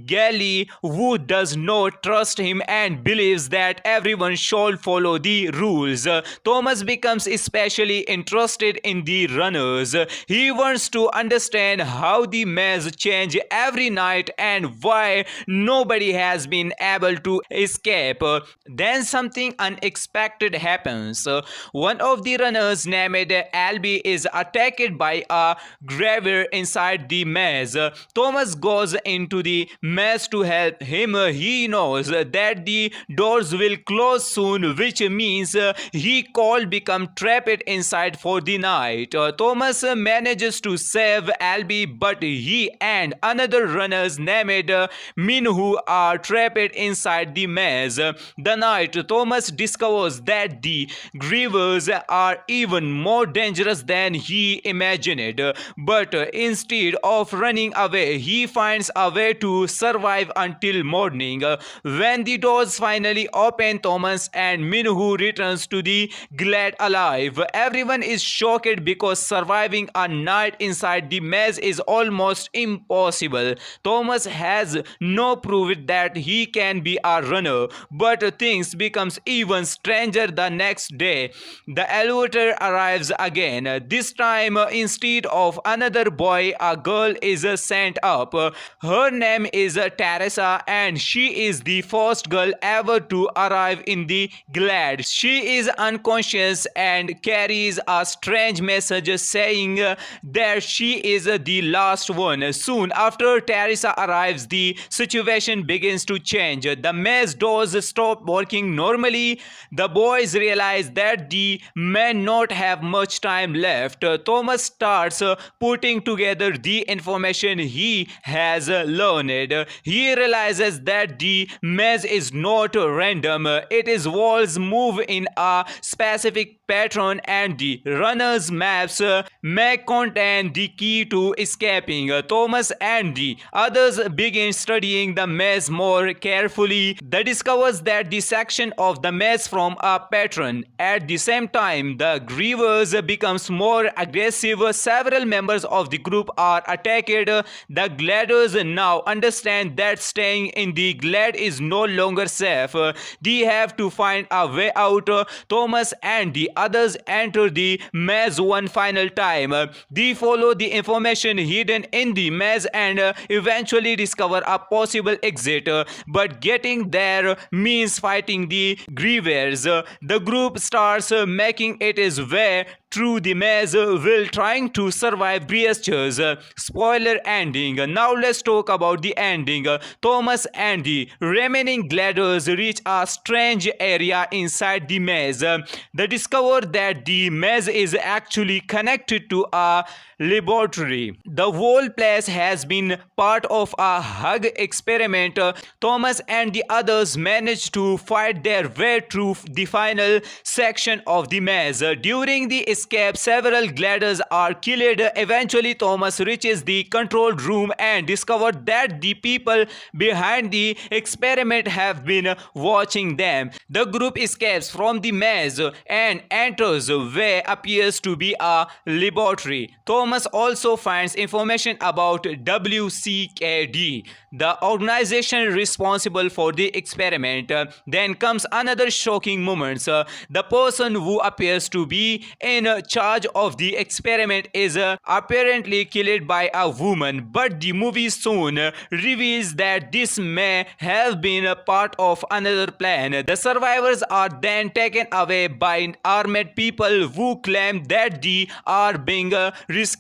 Speaker 1: Gally, who does not trust him and believes that everyone should follow the rules. Thomas becomes especially interested in the runners. He wants to understand how the maze change every night and why nobody has been able to escape. Then something unexpected happens. One of the runners named Albie is attacked by a graver inside the maze. Thomas goes into the maze to help him. He knows that the doors will close soon, which means he could become trapped inside for the night. Thomas manages to save Albie, but he and another runners named Minhu are trapped inside the maze. The night Thomas discovers that the grievers are even more dangerous than he imagined, but instead of running away, he finds a way to survive until morning. When the doors finally open, Thomas and Minhu returns to the Glade alive. Everyone is shocked because surviving a night inside the maze is almost impossible. Thomas has no proof that he can be a runner, but things becomes even stranger the next day. The elevator arrives again. This time, instead of another boy, a girl is sent up. Her name is Teresa, and she is the first girl ever to arrive in the Glade. She is unconscious and carries a strange message saying that she is the last one. Soon after Teresa arrives, the situation begins to change. The maze doors stop working normally. The boys realize that they may not have much time left. Thomas starts putting together the information he has learned. He realizes that the maze is not random. It is walls move in a specific pattern, and the runner's maps may contain the key to escaping. Thomas and the others begin studying the maze more carefully. They discovers that the section of the maze from a pattern. At the same time, the grievers becomes more aggressive. Several members of the group are attacked. The Gladers now understand that staying in the Glade is no longer safe. They have to find a way out. Thomas and the others enter the maze one final time. They follow the information hidden in the maze and eventually discover a possible exit. But getting there means fighting the grievers. The group starts making its way through the maze while trying to survive breaches. Spoiler ending. Now let's talk about the ending. Thomas and the remaining gliders reach a strange area inside the maze. They discover that the maze is actually connected to a laboratory. The whole place has been part of a hug experiment. Thomas and the others manage to fight their way through the final section of the maze. During the escape, several gliders are killed. Eventually, Thomas reaches the control room and discovers that the people behind the experiment have been watching them. The group escapes from the maze and enters where appears to be a laboratory. Thomas also finds information about WCKD, the organization responsible for the experiment. Then comes another shocking moment. The person who appears to be in charge of the experiment is apparently killed by a woman, but the movie soon reveals that this may have been a part of another plan. The survivors are then taken away by armed people who claim that they are being rescued.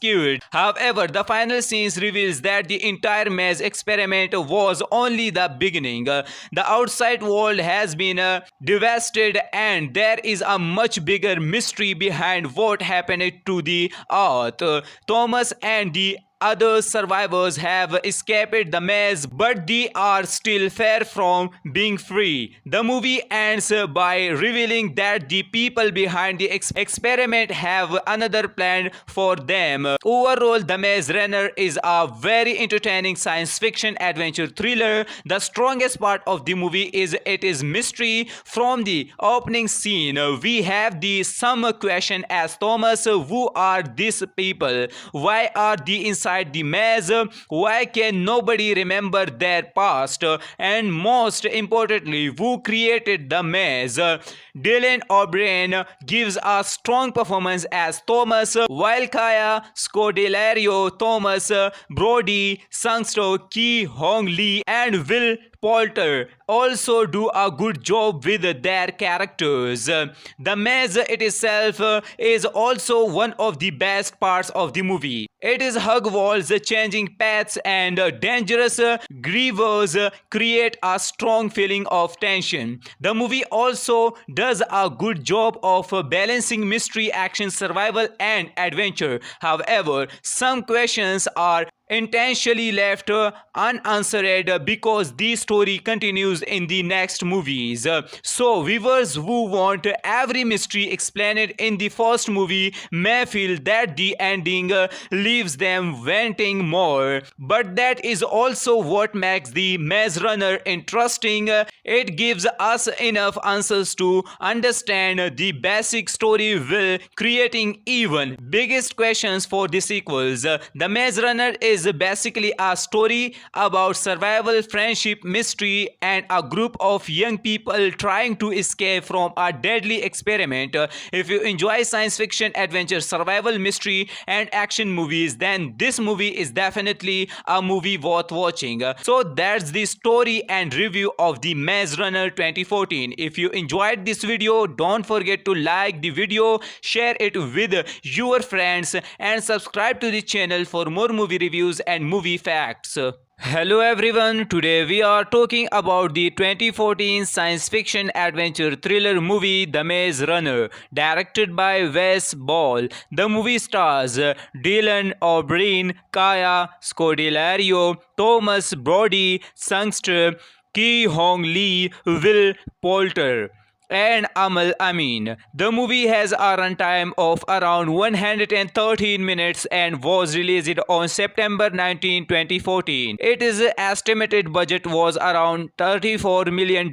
Speaker 1: However, the final scenes reveals that the entire maze experiment was only the beginning. The outside world has been devastated, and there is a much bigger mystery behind what happened to the earth. Thomas and the other survivors have escaped the maze, but they are still far from being free. The movie ends by revealing that the people behind the experiment have another plan for them. Overall, The Maze Runner is a very entertaining science fiction adventure thriller. The strongest part of the movie is its mystery. From the opening scene, we have the some question as Thomas: who are these people? Why are they inside the maze? Why can nobody remember their past? And most importantly, who created the maze? Dylan O'Brien gives a strong performance as Thomas, while Kaya Scodelario, Thomas Brody, Sangster, Ki Hong Lee, and Will Poulter also do a good job with their characters. The maze itself is also one of the best parts of the movie. It is hug walls, changing paths, and dangerous grievers create a strong feeling of tension. The movie also does a good job of balancing mystery, action, survival, and adventure. However, some questions are intentionally left unanswered because the story continues in the next movies. So viewers who want every mystery explained in the first movie may feel that the ending leaves them wanting more. But that is also what makes the Maze Runner interesting. It gives us enough answers to understand the basic story while creating even biggest questions for the sequels. The Maze Runner is basically a story about survival, friendship, mystery, and a group of young people trying to escape from a deadly experiment. If you enjoy science fiction, adventure, survival, mystery, and action movies, then this movie is definitely a movie worth watching. So that's the story and review of the Maze Runner 2014. If you enjoyed this video, don't forget to like the video, share it with your friends, and subscribe to the channel for more movie reviews and movie facts. Hello everyone, today we are talking about the 2014 science fiction adventure thriller movie The Maze Runner, directed by Wes Ball. The movie stars Dylan O'Brien, Kaya Scodelario, Thomas Brody, Sangster, Ki Hong Lee, Will Poulter, and Amal Amin. The movie has a runtime of around 113 minutes and was released on September 19, 2014. Its estimated budget was around $34 million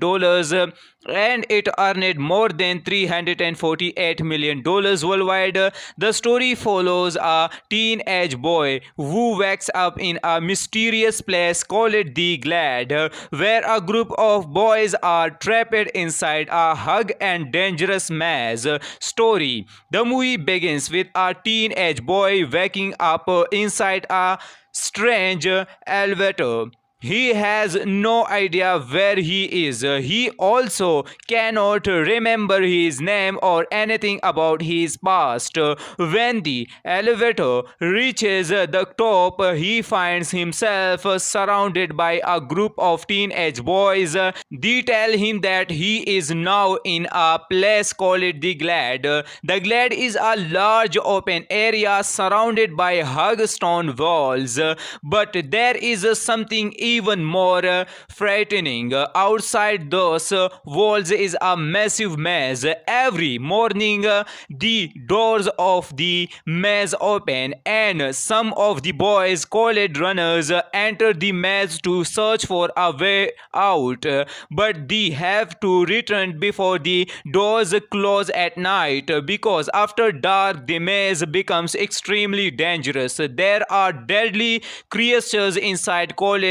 Speaker 1: and it earned more than $348 million worldwide. The story follows a teenage boy who wakes up in a mysterious place called the Glade, where a group of boys are trapped inside a hug and dangerous maze. Story. The movie begins with a teenage boy waking up inside a strange elevator. He has no idea where he is. He also cannot remember his name or anything about his past. When the elevator reaches the top, he finds himself surrounded by a group of teenage boys. They tell him that he is now in a place called the Glade. The Glade is a large open area surrounded by hug stone walls, but there is something even more frightening. Outside those walls is a massive maze. Every morning, the doors of the maze open, and some of the boys, called runners, enter the maze to search for a way out. But they have to return before the doors close at night, because after dark the maze becomes extremely dangerous. There are deadly creatures inside called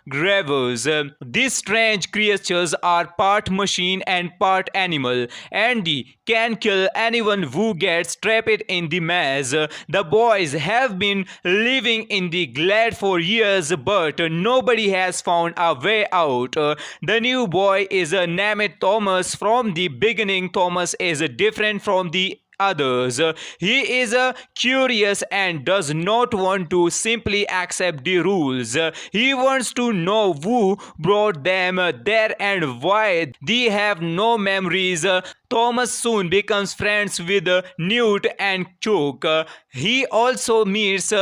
Speaker 1: gravers. These strange creatures are part machine and part animal, and they can kill anyone who gets trapped in the maze. The boys have been living in the Glade for years, but nobody has found a way out. The new boy is named Thomas. From the beginning, Thomas is different from the others. He is curious and does not want to simply accept the rules. He wants to know who brought them there and why. They have no memories. Thomas soon becomes friends with Newt and Chuck. He also meets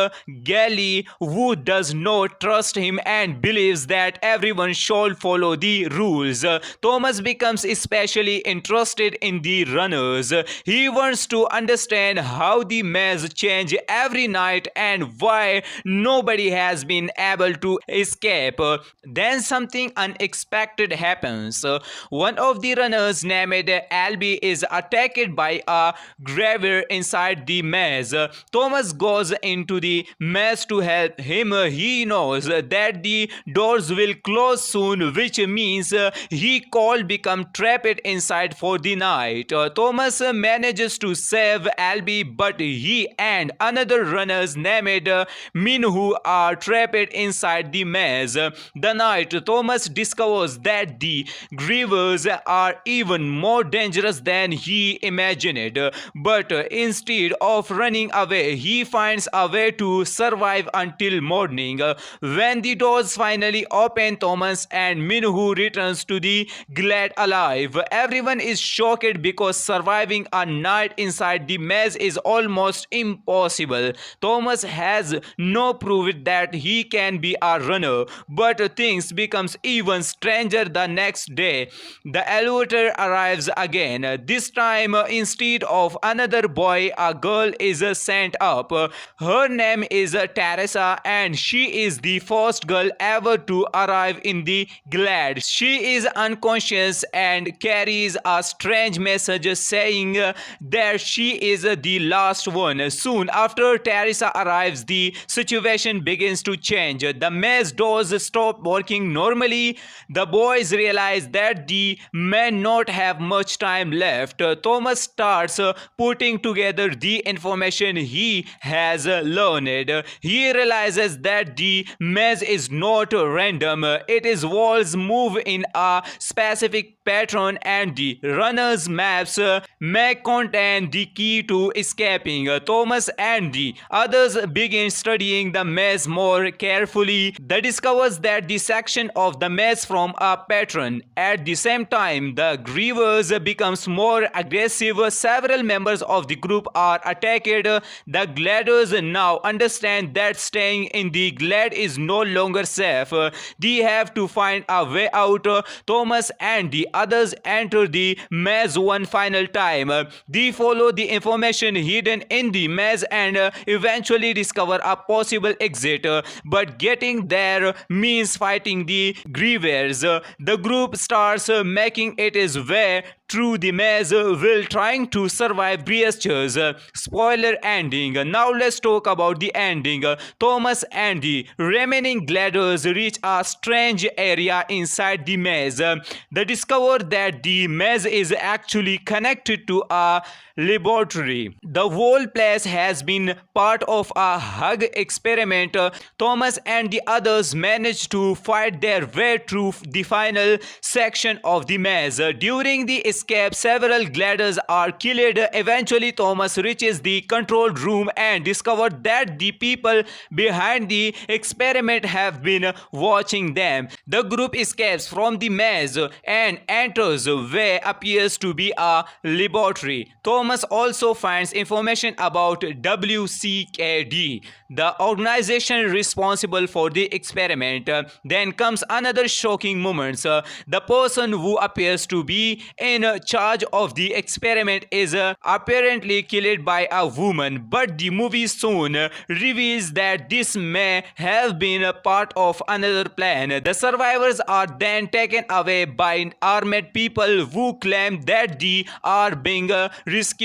Speaker 1: Gally, who does not trust him and believes that everyone should follow the rules. Thomas becomes especially interested in the runners. He wants to understand how the maze change every night and why nobody has been able to escape. Then something unexpected happens. One of the runners named Albie is attacked by a graver inside the maze. Thomas goes into the maze to help him. He knows that the doors will close soon, which means he could become trapped inside for the night. Thomas manages to save Albie, but he and another runners named Minhu are trapped inside the maze. The night Thomas discovers that the grievers are even more dangerous than he imagined, but instead of running away, he finds a way to survive until morning. When the doors finally open, Thomas and Minhu returns to the Glade alive. Everyone is shocked because surviving a night inside the maze is almost impossible. Thomas has no proof that he can be a runner, but things becomes even stranger the next day. The elevator arrives again. This time, instead of another boy, a girl is sent up. Her name is Teresa, and she is the first girl ever to arrive in the Glade. She is unconscious and carries a strange message saying that she is the last one. Soon after Teresa arrives, the situation begins to change. The maze doors stop working normally. The boys realize that they may not have much time left. Thomas starts putting together the information he has learned. He realizes that the maze is not random. It is walls move in a specific pattern, and the runner's maps may contain the key to escaping. Thomas and the others begin studying the maze more carefully. They discovers that the section of the maze from a pattern. At the same time, the grievers becomes more aggressive. Several members of the group are attacked. The Gladers now understand that staying in the Glade is no longer safe. They have to find a way out. Thomas and the others enter the maze one final time. They follow the information hidden in the maze and eventually discover a possible exit. But getting there means fighting the grievers. The group starts making its way through the maze while trying to survive breaches. Spoiler ending. Now let's talk about the ending. Thomas and the remaining gliders reach a strange area inside the maze. They discover that the maze is actually connected to a laboratory. The whole place has been part of a hug experiment. Thomas and the others manage to fight their way through the final section of the maze. During the escape, several gliders are killed. Eventually, Thomas reaches the control room and discovers that the people behind the experiment have been watching them. The group escapes from the maze and enters where appears to be a laboratory. Thomas also finds information about WCKD, the organization responsible for the experiment. Then comes another shocking moment. The person who appears to be in charge of the experiment is apparently killed by a woman, but the movie soon reveals that this may have been a part of another plan. The survivors are then taken away by armed people who claim that they are being rescued.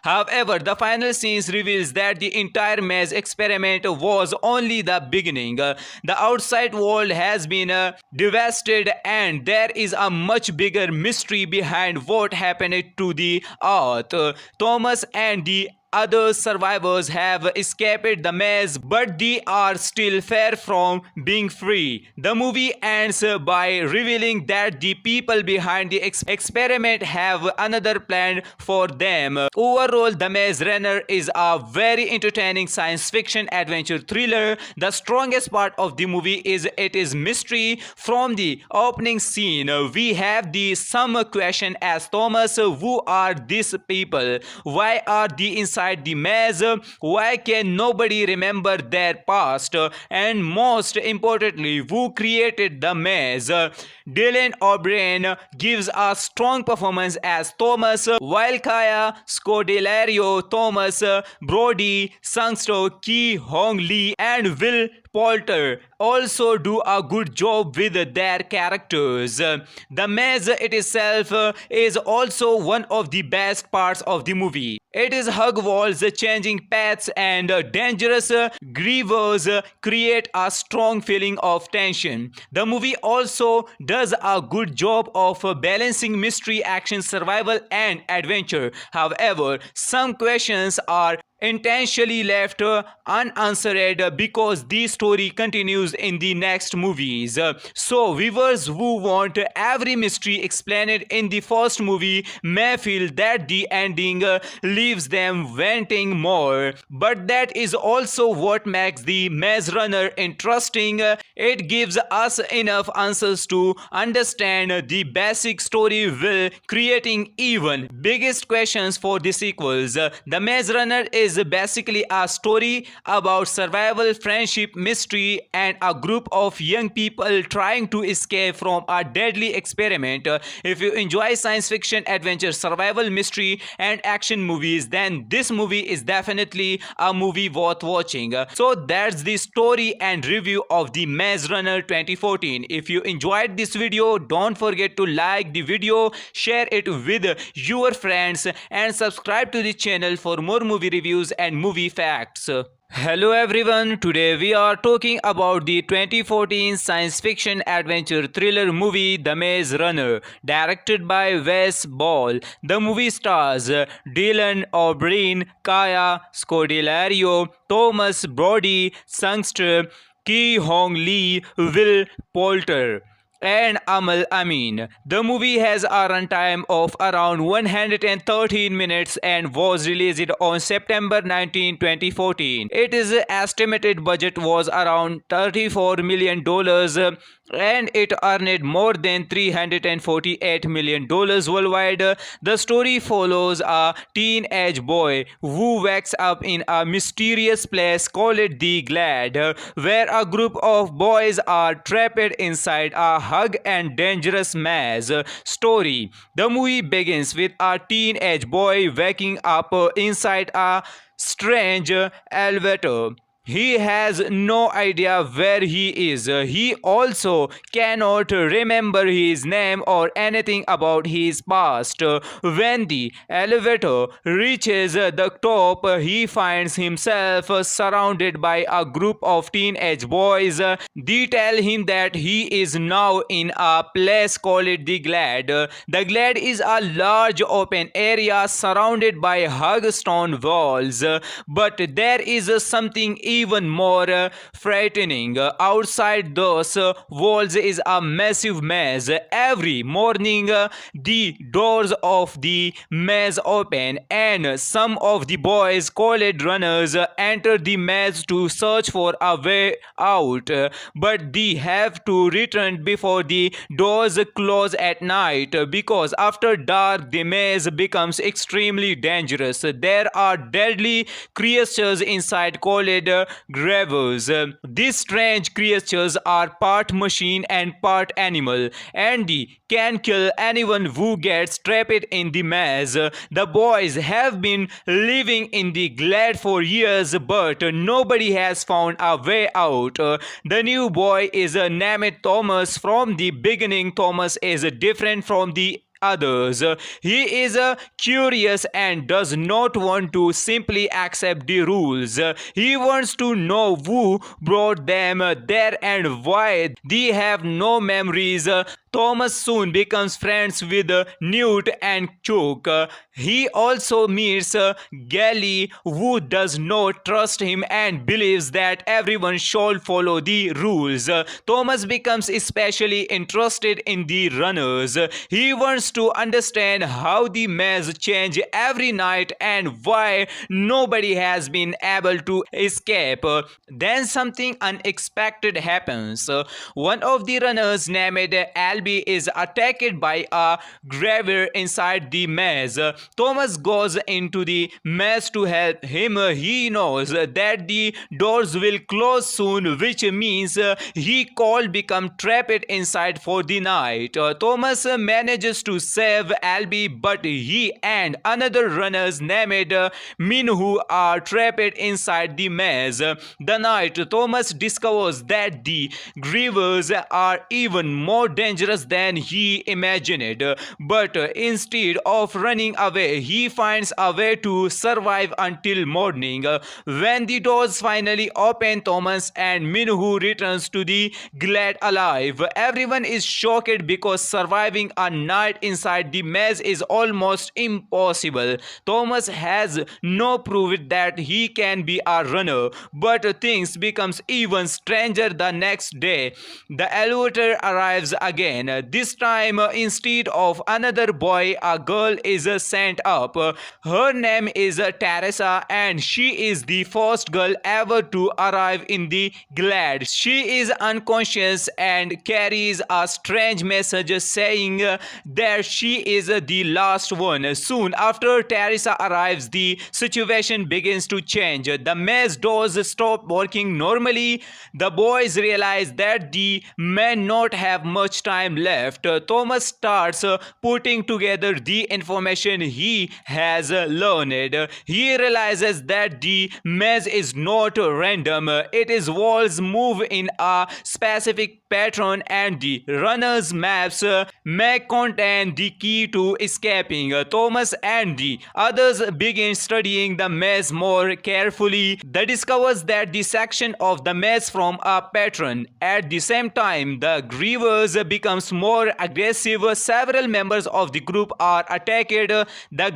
Speaker 1: However, the final scenes reveals that the entire maze experiment was only the beginning. The outside world has been devastated, and there is a much bigger mystery behind what happened to the earth. Thomas and the other survivors have escaped the maze, but they are still far from being free. The movie ends by revealing that the people behind the experiment have another plan for them. Overall, The Maze Runner is a very entertaining science fiction adventure thriller. The strongest part of the movie is its mystery. From the opening scene, we have the some question as Thomas: who are these people? Why are they inside the maze? Why can nobody remember their past? And most importantly, who created the maze? Dylan O'Brien gives a strong performance as Thomas, while Kaya Scodelario, Thomas Brody, Sangster, Ki Hong Lee, and Will Poulter also do a good job with their characters. The maze itself is also one of the best parts of the movie. It is hug walls, changing paths, and dangerous grievers create a strong feeling of tension. The movie also does a good job of balancing mystery, action, survival, and adventure. However, some questions are intentionally left unanswered because the story continues in the next movies. So viewers who want every mystery explained in the first movie may feel that the ending leaves them wanting more. But that is also what makes the Maze Runner interesting. It gives us enough answers to understand the basic story while creating even biggest questions for the sequels. The Maze Runner is basically a story about survival, friendship, mystery, and a group of young people trying to escape from a deadly experiment. If you enjoy science fiction, adventure, survival, mystery, and action movies, then this movie is definitely a movie worth watching. So that's the story and review of the Maze Runner 2014. If you enjoyed this video, don't forget to like the video, share it with your friends, and subscribe to the channel for more movie reviews and movie facts. Hello everyone, today we are talking about the 2014 science fiction adventure thriller movie The Maze Runner, directed by Wes Ball. The movie stars Dylan O'Brien, Kaya Scodelario, Thomas Brody, Sangster, Ki Hong Lee, Will Poulter, and Amal Amin. The movie has a runtime of around 113 minutes and was released on September 19, 2014. Its estimated budget was around $34 million and it earned more than $348 million worldwide. The story follows a teenage boy who wakes up in a mysterious place called the Glade, where a group of boys are trapped inside a hug and dangerous maze. Story. The movie begins with a teenage boy waking up inside a strange elevator. He has no idea where he is. He also cannot remember his name or anything about his past. When the elevator reaches the top, he finds himself surrounded by a group of teenage boys. They tell him that he is now in a place called the Glade. The Glade is a large open area surrounded by hug stone walls, but there is something even more frightening. Outside those walls is a massive maze. Every morning, the doors of the maze open, and some of the boys, called runners, enter the maze to search for a way out. But they have to return before the doors close at night, because after dark the maze becomes extremely dangerous. There are deadly creatures inside called gravers. These strange creatures are part machine and part animal, and they can kill anyone who gets trapped in the maze. The boys have been living in the Glade for years, but nobody has found a way out. The new boy is named Thomas. From the beginning, Thomas is different from the others. He is curious and does not want to simply accept the rules. He wants to know who brought them there and why. They have no memories. Thomas soon becomes friends with Newt and Chuck. He also meets Gally, who does not trust him and believes that everyone should follow the rules. Thomas becomes especially interested in the runners. He wants to understand how the maze change every night and why nobody has been able to escape. Then something unexpected happens. One of the runners named Albie is attacked by a graver inside the maze. Thomas goes into the maze to help him. He knows that the doors will close soon, which means he could become trapped inside for the night. Thomas manages to save Albie, but he and another runners named Minhu are trapped inside the maze. The night Thomas discovers that the grievers are even more dangerous than he imagined, but instead of running away, he finds a way to survive until morning. When the doors finally open, Thomas and Minhu returns to the Glade alive. Everyone is shocked because surviving a night inside the maze is almost impossible. Thomas has no proof that he can be a runner, but things becomes even stranger the next day. The elevator arrives again. This time, instead of another boy, a girl is sent up. Her name is Teresa, and she is the first girl ever to arrive in the Glade. She is unconscious and carries a strange message saying that she is the last one. Soon after Teresa arrives, the situation begins to change. The maze doors stop working normally. The boys realize that they may not have much time left. Thomas starts putting together the information he has learned. He realizes that the maze is not random. Its walls move in a specific pattern, and the runner's maps may contain the key to escaping. Thomas and the others begin studying the maze more carefully. They discovers that the section of the maze from a pattern. At the same time, the grievers becomes more aggressive. Several members of the group are attacked. The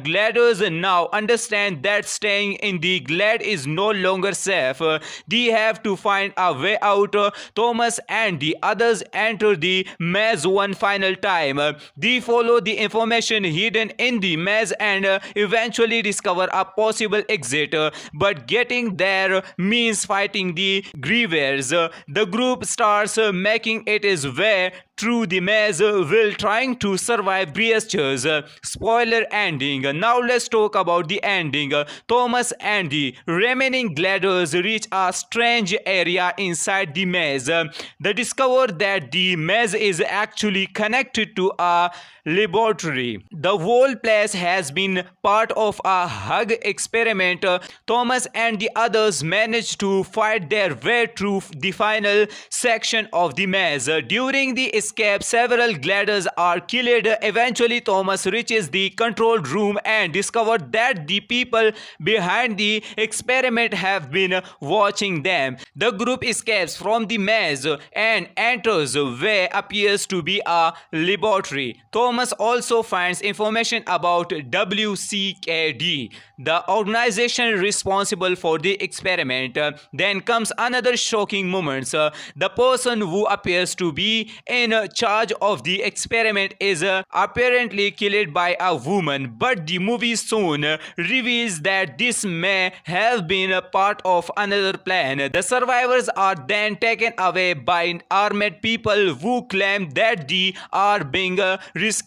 Speaker 1: Gladers now understand that staying in the Glade is no longer safe. They have to find a way out. Thomas and the others enter the maze one final time. They follow the information hidden in the maze and eventually discover a possible exit. But getting there means fighting the grievers. The group starts making its way through the maze while trying to survive breaches. Spoiler ending. Now let's talk about the ending. Thomas and the remaining gliders reach a strange area inside the maze. They discover that the maze is actually connected to a laboratory. The whole place has been part of a hug experiment. Thomas and the others manage to fight their way through the final section of the maze. During the escape, several gliders are killed. Eventually, Thomas reaches the control room and discovers that the people behind the experiment have been watching them. The group escapes from the maze and enters where appears to be a laboratory. Thomas also finds information about WCKD, the organization responsible for the experiment. Then comes another shocking moment. The person who appears to be in charge of the experiment is apparently killed by a woman, but the movie soon reveals that this may have been a part of another plan. The survivors are then taken away by armed people who claim that they are being rescued.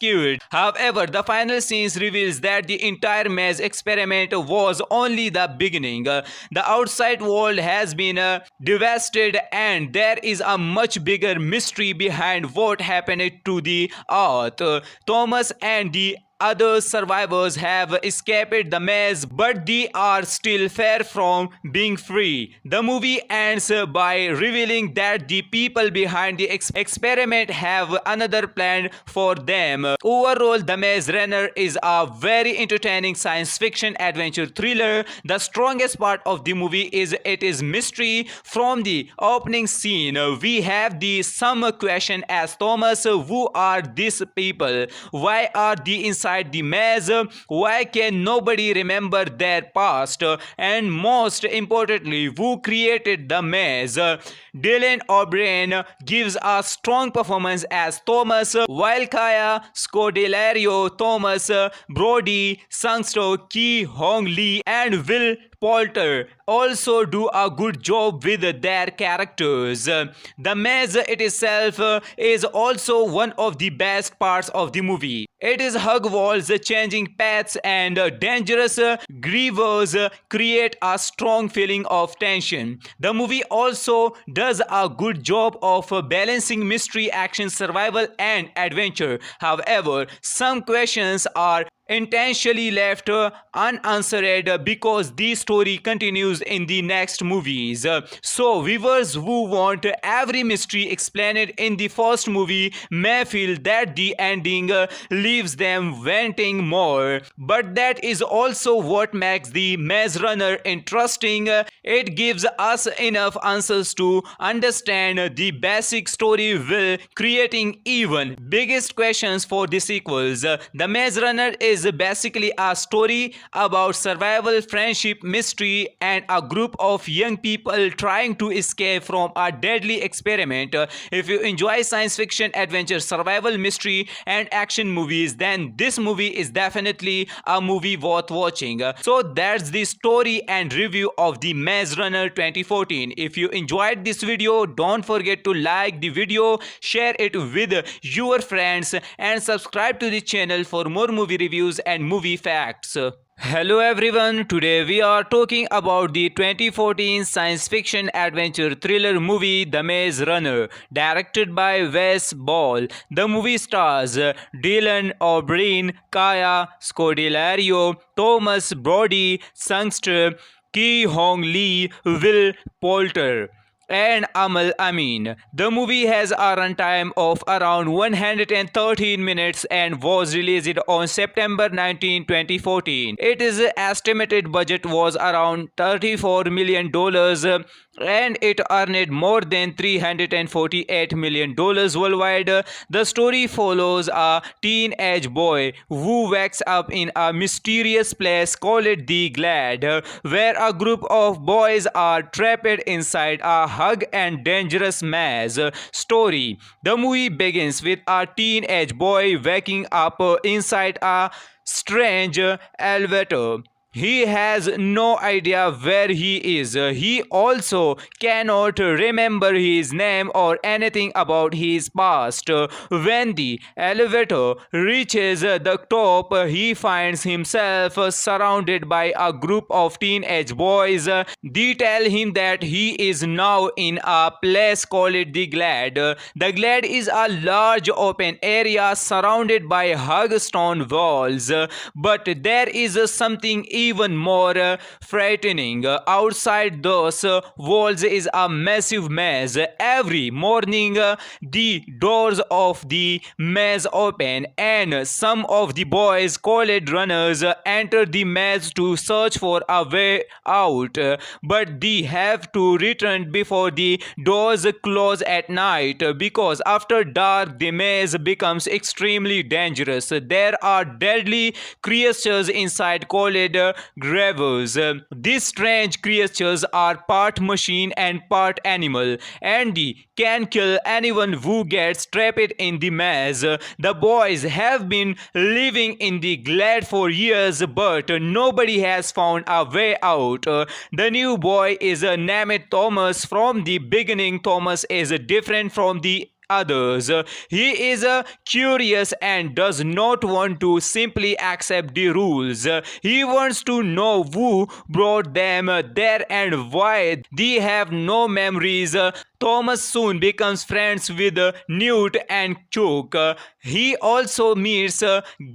Speaker 1: However, the final scenes reveals that the entire maze experiment was only the beginning. The outside world has been devastated, and there is a much bigger mystery behind what happened to the earth. Thomas and the other survivors have escaped the maze, but they are still far from being free. The movie ends by revealing that the people behind the experiment have another plan for them. Overall, The Maze Runner is a very entertaining science fiction adventure thriller. The strongest part of the movie is its mystery. From the opening scene, we have the some question as Thomas: who are these people? Why are they inside the maze? Why can nobody remember their past? And most importantly, who created the maze? Dylan O'Brien gives a strong performance as Thomas, while Kaya Scodelario, Thomas Brody, Sangster, Ki Hong Lee, and Will Poulter also do a good job with their characters. The maze itself is also one of the best parts of the movie. It is hug walls, changing paths, and dangerous grievers create a strong feeling of tension. The movie also does a good job of balancing mystery, action, survival, and adventure. However, some questions are intentionally left unanswered because the story continues in the next movies. So viewers who want every mystery explained in the first movie may feel that the ending leaves them wanting more. But that is also what makes the Maze Runner interesting. It gives us enough answers to understand the basic story while creating even biggest questions for the sequels. The Maze Runner is basically a story about survival, friendship, mystery, and a group of young people trying to escape from a deadly experiment. If you enjoy science fiction, adventure, survival, mystery, and action movies, then this movie is definitely a movie worth watching. So that's the story and review of the Maze Runner 2014. If you enjoyed this video, don't forget to like the video, share it with your friends, and subscribe to the channel for more movie reviews and movie facts. Hello everyone, today we are talking about the 2014 science fiction adventure thriller movie The Maze Runner, directed by Wes Ball. The movie stars Dylan O'Brien, Kaya Scodelario, Thomas Brody, Sangster, Ki Hong Lee, Will Poulter, and Amal Amin. The movie has a runtime of around 113 minutes and was released on September 19, 2014. Its estimated budget was around $34 million and it earned more than $348 million worldwide. The story follows a teenage boy who wakes up in a mysterious place called the Glade, where a group of boys are trapped inside a hug and dangerous maze. Story. The movie begins with a teenage boy waking up inside a strange elevator. He has no idea where he is. He also cannot remember his name or anything about his past. When the elevator reaches the top, he finds himself surrounded by a group of teenage boys. They tell him that he is now in a place called the Glade. The Glade is a large open area surrounded by hug stone walls, but there is something even more frightening. Outside those walls is a massive maze. Every morning, the doors of the maze open, and some of the boys, called runners, enter the maze to search for a way out, but they have to return before the doors close at night, because after dark the maze becomes extremely dangerous. There are deadly creatures inside called gravers. These strange creatures are part machine and part animal, and they can kill anyone who gets trapped in the maze. The boys have been living in the Glade for years, but nobody has found a way out. The new boy is named Thomas. From the beginning, Thomas is different from the others. He is curious and does not want to simply accept the rules. He wants to know who brought them there and why. They have no memories. Thomas soon becomes friends with Newt and Chuck. He also meets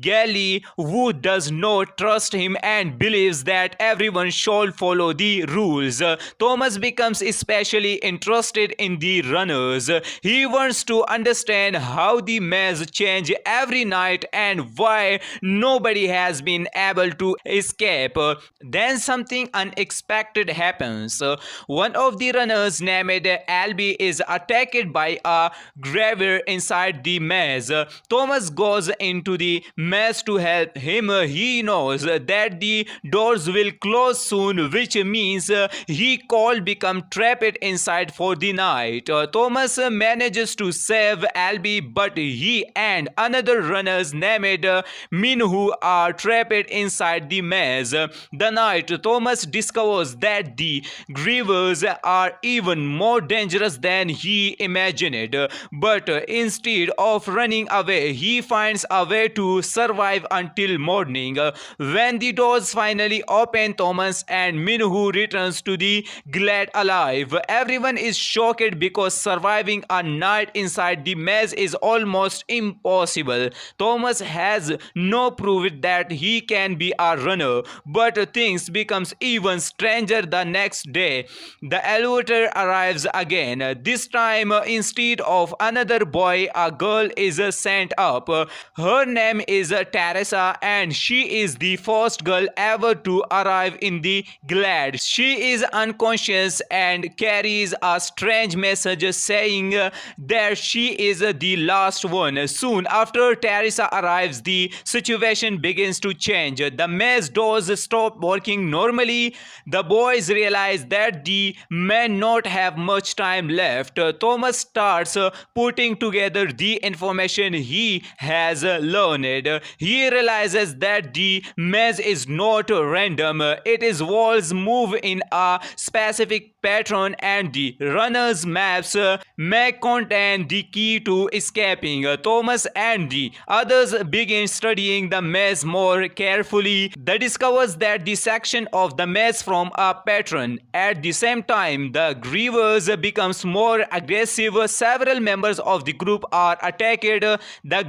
Speaker 1: Gally, who does not trust him and believes that everyone should follow the rules. Thomas becomes especially interested in the runners. He wants to understand how the maze change every night and why nobody has been able to escape. Then something unexpected happens. One of the runners named Albie is attacked by a graver inside the maze. Thomas goes into the maze to help him. He knows that the doors will close soon, which means he could become trapped inside for the night. Thomas manages to save Albie, but he and another runners named Minhu are trapped inside the maze. The night Thomas discovers that the grievers are even more dangerous than he imagined, but instead of running away, he finds a way to survive until morning. When the doors finally open, Thomas and Minhu returns to the Glade alive. Everyone is shocked because surviving a night inside the maze is almost impossible. Thomas has no proof that he can be a runner, but things becomes even stranger the next day. The elevator arrives again. This time, instead of another boy, a girl is sent up. Her name is Teresa, and she is the first girl ever to arrive in the Glade. She is unconscious and carries a strange message saying that she is the last one. Soon after Teresa arrives, the situation begins to change. The maze doors stop working normally. The boys realize that they may not have much time left. Thomas starts putting together the information he has learned. He realizes that the maze is not random. Its walls move in a specific pattern, and the runner's maps may contain the key to escaping. Thomas and the others begin studying the maze more carefully. They discovers that the section of the maze from a pattern. At the same time, the grievers becomes more aggressive. Several members of the group are attacked. The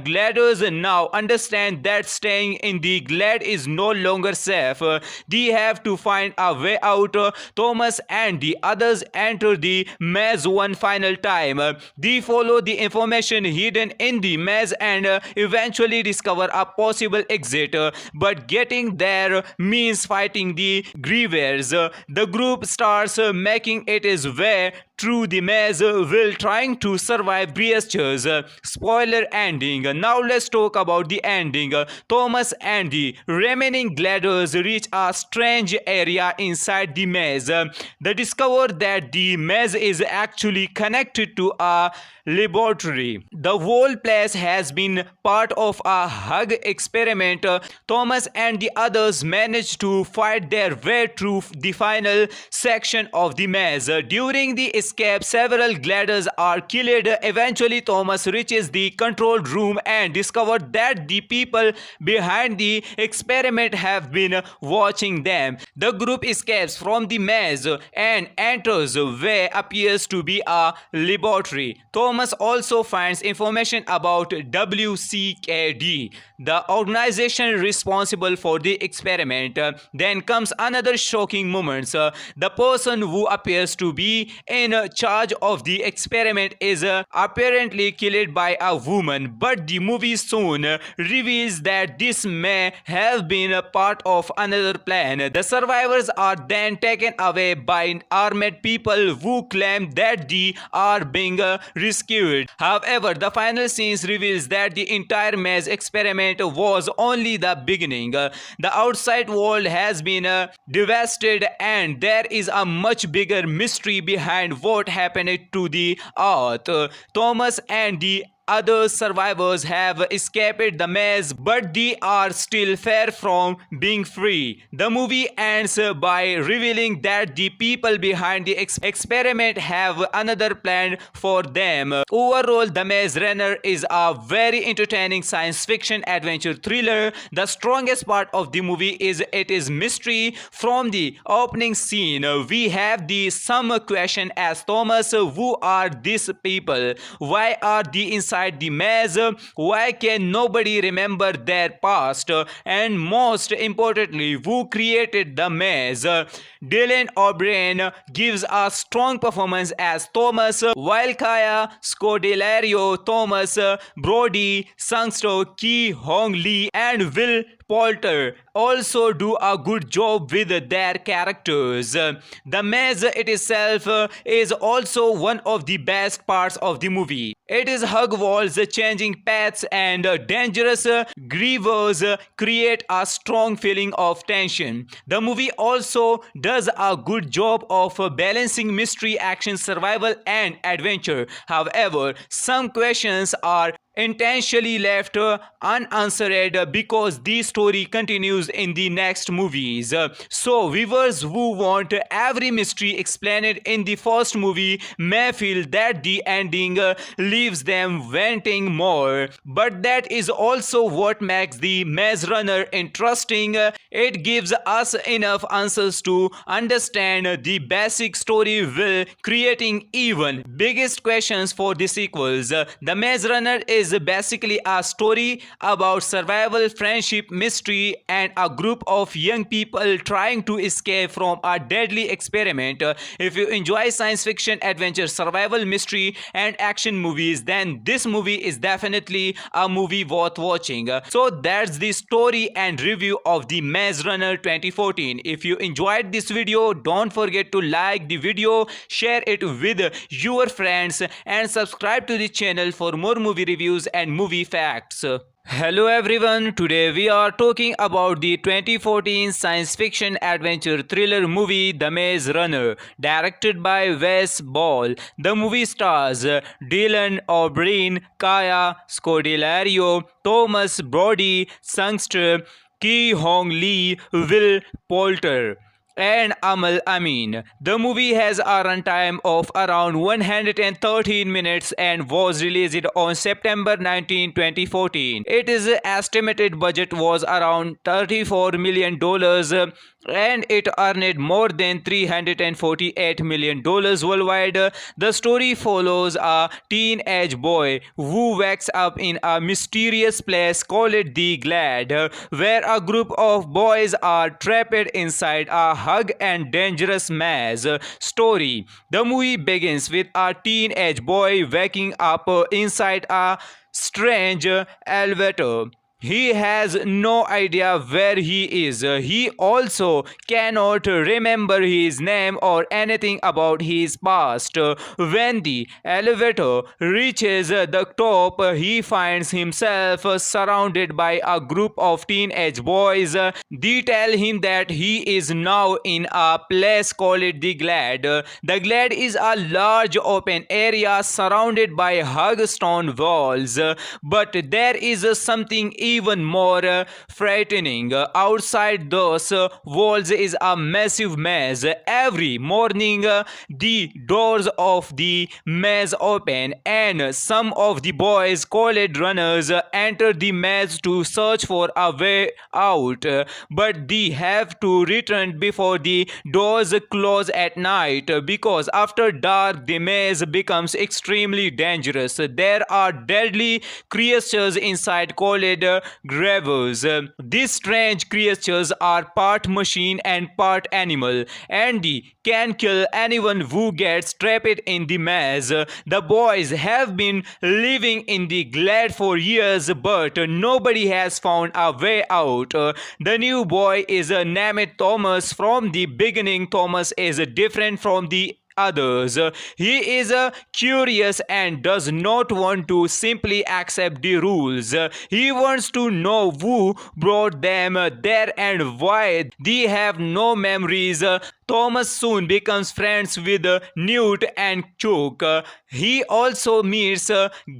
Speaker 1: Gladers now understand that staying in the Glade is no longer safe. They have to find a way out. Thomas and the others enter the maze one final time. They follow the information hidden in the maze and eventually discover a possible exit. But getting there means fighting the grievers. The group starts making its way through the maze while trying to survive breaches. Spoiler ending. Now let's talk about the ending. Thomas and the remaining Gladers reach a strange area inside the maze. They discover that the maze is actually connected to a laboratory. The whole place has been part of a hug experiment. Thomas and the others manage to fight their way through the final section of the maze. During the escape, several gliders are killed. Eventually, Thomas reaches the control room and discovers that the people behind the experiment have been watching them. The group escapes from the maze and enters where appears to be a laboratory. Thomas also finds information about WCKD, the organization responsible for the experiment. Then comes another shocking moment. The person who appears to be in charge of the experiment is apparently killed by a woman, but the movie soon reveals that this may have been a part of another plan. The survivors are then taken away by armed people who claim that they are being rescued. However, the final scenes reveals that the entire maze experiment was only the beginning. The outside world has been devastated, and there is a much bigger mystery behind what happened to the earth. Thomas and the other survivors have escaped the maze, but they are still far from being free. The movie ends by revealing that the people behind the experiment have another plan for them. Overall, The Maze Runner is a very entertaining science fiction adventure thriller. The strongest part of the movie is its mystery. From the opening scene, we have the some question as Thomas: who are these people? Why are they inside the maze? Why can nobody remember their past? And most importantly, who created the maze? Dylan O'Brien gives a strong performance as Thomas, while Kaya Scodelario, Thomas Brody, Sangster, Ki Hong Lee, and Will Poulter also do a good job with their characters. The maze itself is also one of the best parts of the movie. It is hug walls, changing paths, and dangerous grievers create a strong feeling of tension. The movie also does a good job of balancing mystery, action, survival, and adventure. However, some questions are intentionally left unanswered because the story continues in the next movies. So viewers who want every mystery explained in the first movie may feel that the ending leaves them wanting more. But that is also what makes the Maze Runner interesting. It gives us enough answers to understand the basic story while creating even biggest questions for the sequels. The Maze Runner is basically a story about survival, friendship, mystery, and a group of young people trying to escape from a deadly experiment. If you enjoy science fiction, adventure, survival, mystery, and action movies, then this movie is definitely a movie worth watching. So that's the story and review of the Maze Runner 2014. If you enjoyed this video, don't forget to like the video, share it with your friends, and subscribe to the channel for more movie reviews and movie facts. Hello everyone, today we are talking about the 2014 science fiction adventure thriller movie The Maze Runner, directed by Wes Ball. The movie stars Dylan O'Brien, Kaya Scodelario, Thomas Brody, Sangster, Ki Hong Lee, Will Poulter, and Amal Amin. The movie has a runtime of around 113 minutes and was released on September 19, 2014. Its estimated budget was around $34 million and it earned more than $348 million worldwide. The story follows a teenage boy who wakes up in a mysterious place called the Glade, where a group of boys are trapped inside a hug and dangerous maze story. The movie begins with a teenage boy waking up inside a strange elevator. He has no idea where he is. He also cannot remember his name or anything about his past. When the elevator reaches the top, he finds himself surrounded by a group of teenage boys. They tell him that he is now in a place called the Glade. The Glade is a large open area surrounded by hug stone walls, but there is something even more frightening. Outside those walls is a massive maze. Every morning, the doors of the maze open, and some of the boys, called runners, enter the maze to search for a way out. But they have to return before the doors close at night, because after dark the maze becomes extremely dangerous. There are deadly creatures inside called gravers. These strange creatures are part machine and part animal, and they can kill anyone who gets trapped in the maze. The boys have been living in the Glade for years, but nobody has found a way out. The new boy is named Thomas. From the beginning, Thomas is different from the others. He is curious and does not want to simply accept the rules. He wants to know who brought them there and why. They have no memories. Thomas soon becomes friends with Newt and Chuck. He also meets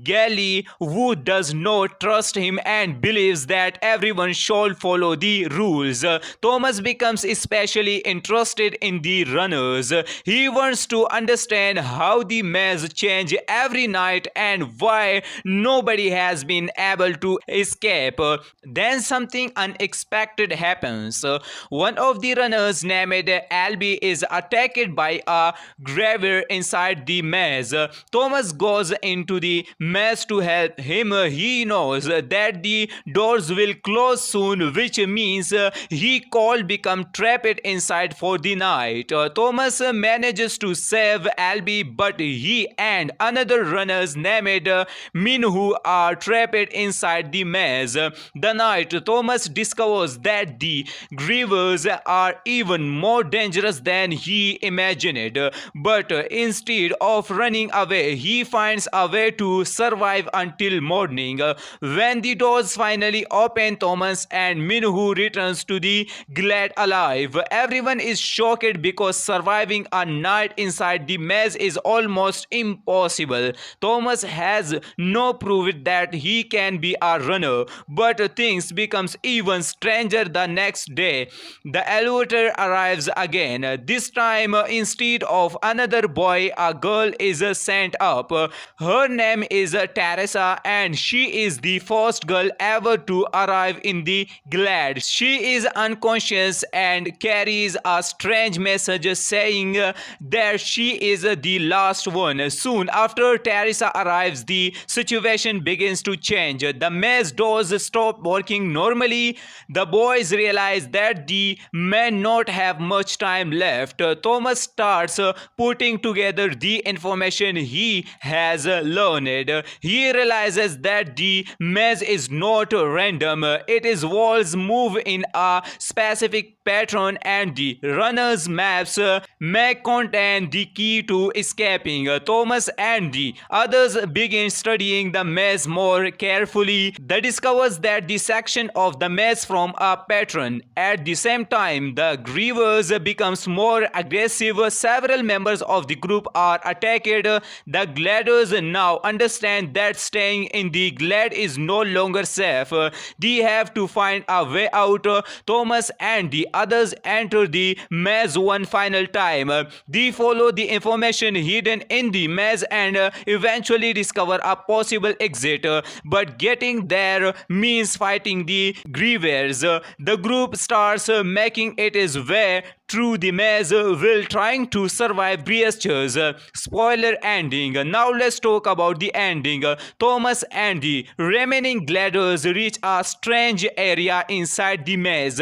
Speaker 1: Gally, who does not trust him and believes that everyone should follow the rules. Thomas becomes especially interested in the runners. He wants to understand how the maze change every night and why nobody has been able to escape. Then something unexpected happens. One of the runners, named Albie, is attacked by a graver inside the maze. Thomas goes into the maze to help him. He knows that the doors will close soon, which means he could become trapped inside for the night. Thomas manages to save Albie, but he and another runners named Minhu are trapped inside the maze. The night, Thomas discovers that the grievers are even more dangerous than he imagined. But instead of running away, he finds a way to survive until morning. When the doors finally open, Thomas and Minhu returns to the Glade alive. Everyone is shocked because surviving a night inside the maze is almost impossible. Thomas has no proof that he can be a runner, but things becomes even stranger the next day. The elevator arrives again. This time, instead of another boy, a girl is sent up. Her name is Teresa, and she is the first girl ever to arrive in the Glade. She is unconscious and carries a strange message saying that she is the last one. Soon after Teresa arrives, the situation begins to change. The maze doors stop working normally. The boys realize that they may not have much time left. Thomas starts putting together the information he has learned. He realizes that the maze is not random. Its walls move in a specific pattern, and the runner's maps may contain the key to escaping. Thomas and the others begin studying the maze more carefully. They discovers that the section of the maze from a pattern. At the same time, the grievers becomes more aggressive. Several members of the group are attacked. The Gladers now understand that staying in the Glade is no longer safe. They have to find a way out. Thomas and the others enter the maze one final time. They follow the information hidden in the maze and eventually discover a possible exit. But getting there means fighting the grievers. The group starts making its way through the maze while trying to survive breaches. Spoiler ending. Now let's talk about the ending. Thomas and the remaining Gladers reach a strange area inside the maze.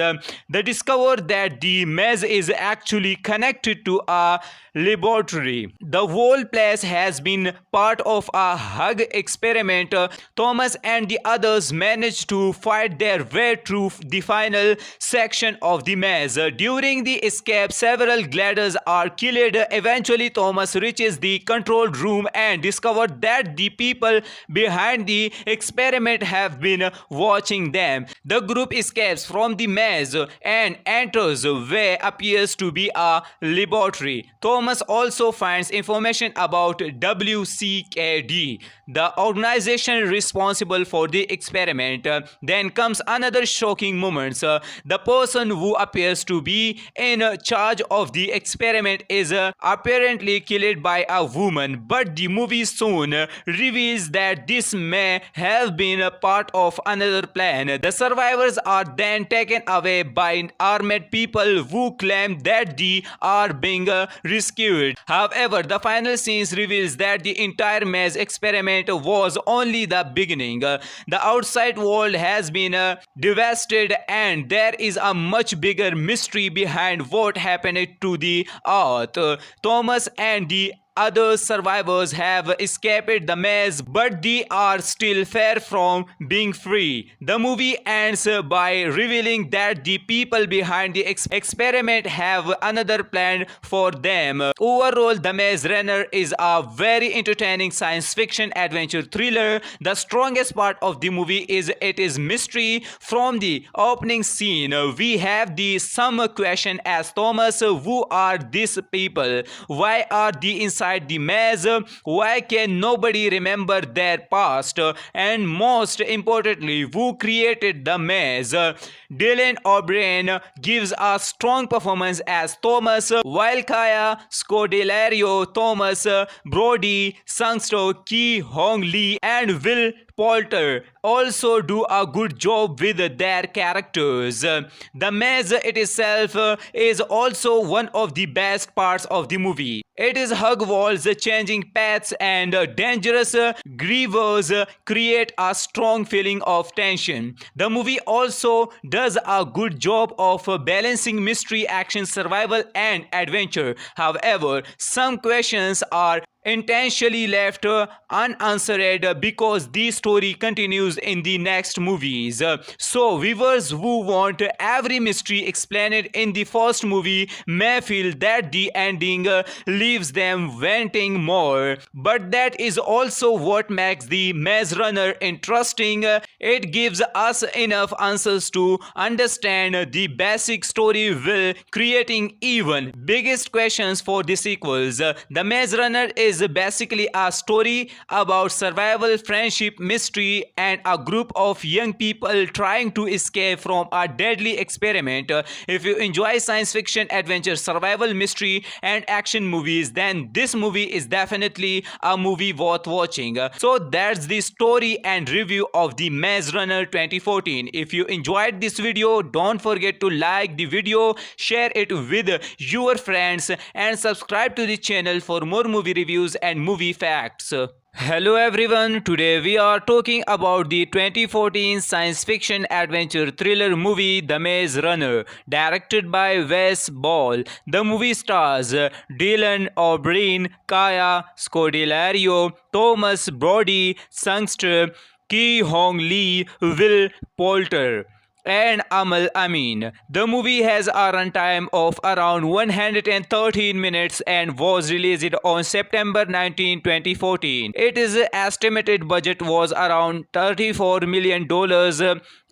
Speaker 1: They discover that the maze is actually connected to a laboratory. The whole place has been part of a hug experiment. Thomas and the others manage to fight their way through the final section of the maze. During the escape, several gliders are killed. Eventually, Thomas reaches the control room and discovers that the people behind the experiment have been watching them. The group escapes from the maze and enters where appears to be a laboratory. Thomas also finds information about WCKD, the organization responsible for the experiment. Then comes another shocking moment. The person who appears to be in charge of the experiment is apparently killed by a woman, but the movie soon reveals that this may have been a part of another plan. The survivors are then taken away by armed people who claim that they are being rescued. However, the final scenes reveals that the entire maze experiment was only the beginning. The outside world has been devastated, and there is a much bigger mystery behind what happened to the earth. Thomas and the other survivors have escaped the maze, but they are still far from being free. The movie ends by revealing that the people behind the experiment have another plan for them. Overall, The Maze Runner is a very entertaining science fiction adventure thriller. The strongest part of the movie is its mystery. From the opening scene, we have the some question as Thomas: who are these people? Why are they inside the maze? Why can nobody remember their past? And most importantly, who created the maze? Dylan O'Brien gives a strong performance as Thomas, while Kaya Scodelario, Thomas Brody, Sangster, Ki Hong Lee, and Will Poulter also do a good job with their characters. The maze itself is also one of the best parts of the movie. It is hug walls, changing paths, and dangerous grievers create a strong feeling of tension. The movie also does a good job of balancing mystery, action, survival, and adventure. However, some questions are intentionally left unanswered because the story continues in the next movies. So viewers who want every mystery explained in the first movie may feel that the ending leaves them wanting more. But that is also what makes the Maze Runner interesting. It gives us enough answers to understand the basic story while creating even biggest questions for the sequels. The Maze Runner is basically a story about survival, friendship, mystery, and a group of young people trying to escape from a deadly experiment. If you enjoy science fiction, adventure, survival, mystery, and action movies, then this movie is definitely a movie worth watching. So that's the story and review of the Maze Runner 2014. If you enjoyed this video, don't forget to like the video, share it with your friends, and subscribe to the channel for more movie reviews and movie facts. Hello everyone, today we are talking about the 2014 science fiction adventure thriller movie The Maze Runner, directed by Wes Ball. The movie stars Dylan O'Brien, Kaya Scodelario, Thomas Brody, Sangster, Ki Hong Lee, Will Poulter, and Amal Amin. The movie has a runtime of around 113 minutes and was released on September 19, 2014. Its estimated budget was around $34 million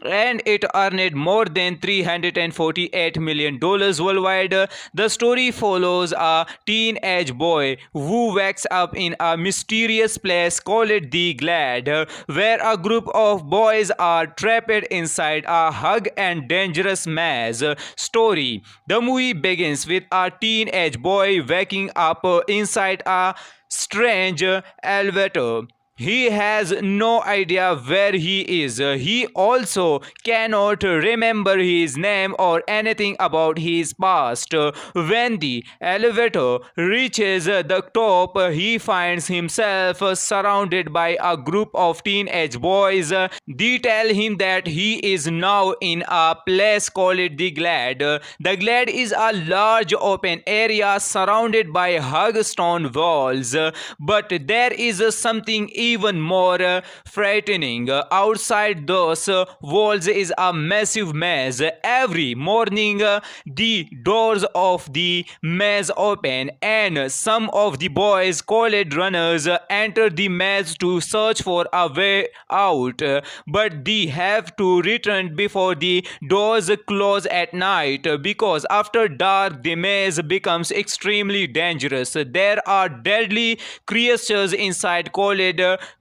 Speaker 1: and it earned more than $348 million worldwide. The story follows a teenage boy who wakes up in a mysterious place called the Glade, where a group of boys are trapped inside a hug and dangerous maze story. The movie begins with a teenage boy waking up inside a strange elevator. He has no idea where he is. He also cannot remember his name or anything about his past. When the elevator reaches the top, he finds himself surrounded by a group of teenage boys. They tell him that he is now in a place called the Glade. The Glade is a large open area surrounded by hug stone walls, but there is something even more frightening. Outside those walls is a massive maze. Every morning, the doors of the maze open, and some of the boys, called runners, enter the maze to search for a way out. But they have to return before the doors close at night, because after dark the maze becomes extremely dangerous. There are deadly creatures inside called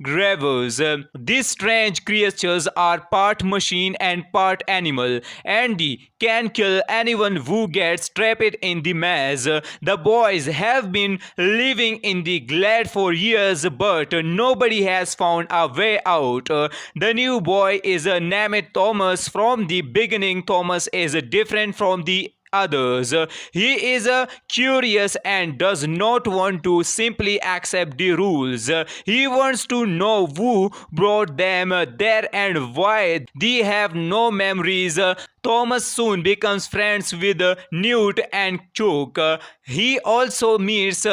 Speaker 1: gravers. These strange creatures are part machine and part animal, and they can kill anyone who gets trapped in the maze. The boys have been living in the Glade for years, but nobody has found a way out. The new boy is named Thomas. From the beginning, Thomas is different from the others. He is curious and does not want to simply accept the rules. He wants to know who brought them there and why. They have no memories. Thomas soon becomes friends with Newt and Chuck. He also meets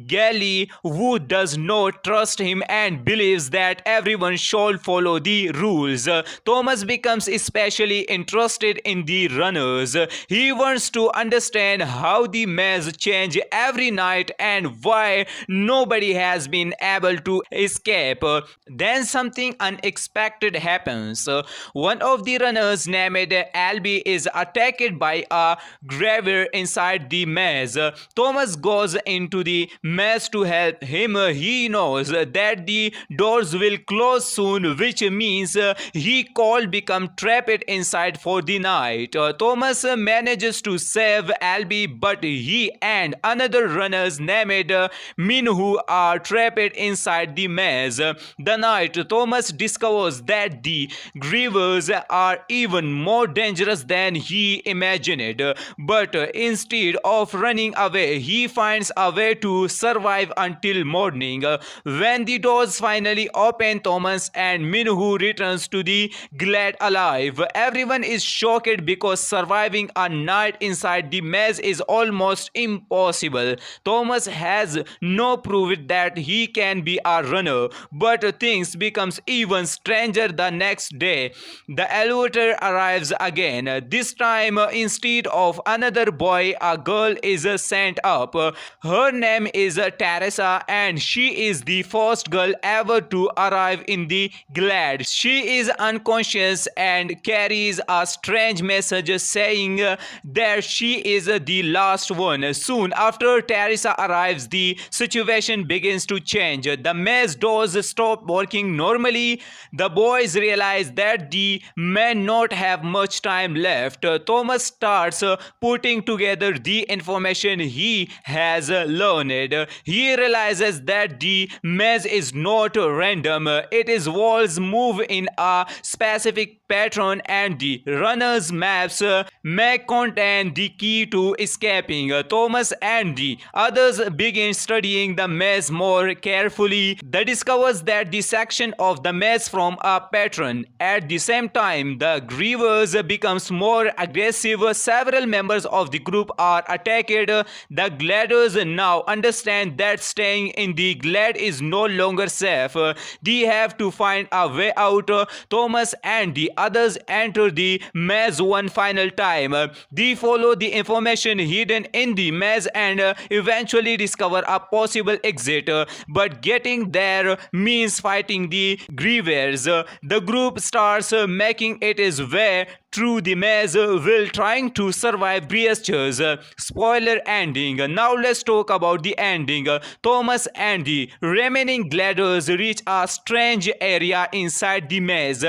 Speaker 1: Gally, who does not trust him and believes that everyone should follow the rules. Thomas becomes especially interested in the runners. He wants to understand how the maze change every night and why nobody has been able to escape. Then something unexpected happens. One of the runners named Albie is attacked by a graver inside the maze. Thomas goes into the maze to help him. He knows that the doors will close soon, which means he could become trapped inside for the night. Thomas manages to save Albie, but he and another runners named Minhu are trapped inside the maze. The night Thomas discovers that the grievers are even more dangerous than he imagined, but instead of running away, he finds a way to survive until morning. When the doors finally open, Thomas and Minhu returns to the Glade alive. Everyone is shocked because surviving a night inside the maze is almost impossible. Thomas has no proof that he can be a runner, but things becomes even stranger the next day. The elevator arrives again. This time, instead of another boy, a girl is sent up. Her name is Teresa, and she is the first girl ever to arrive in the Glade. She is unconscious and carries a strange message saying that she is the last one. Soon after Teresa arrives, the situation begins to change. The maze doors stop working normally. The boys realize that they may not have much time left. Thomas starts putting together the information he has learned. He realizes that the maze is not random. Its walls move in a specific pattern, and the runner's maps may contain the key to escaping. Thomas and the others begin studying the maze more carefully. They discovers that the section of the maze from a pattern. At the same time, the grievers becomes more aggressive. Several members of the group are attacked. The Gladers now understand that staying in the Glade is no longer safe. They have to find a way out. Thomas and the others enter the maze one final time. They follow the information hidden in the maze and eventually discover a possible exit. But getting there means fighting the grievers. The group starts making its way through the maze while trying to survive Brewster's spoiler ending. Now let's talk about the ending. Thomas and the remaining gliders reach a strange area inside the maze.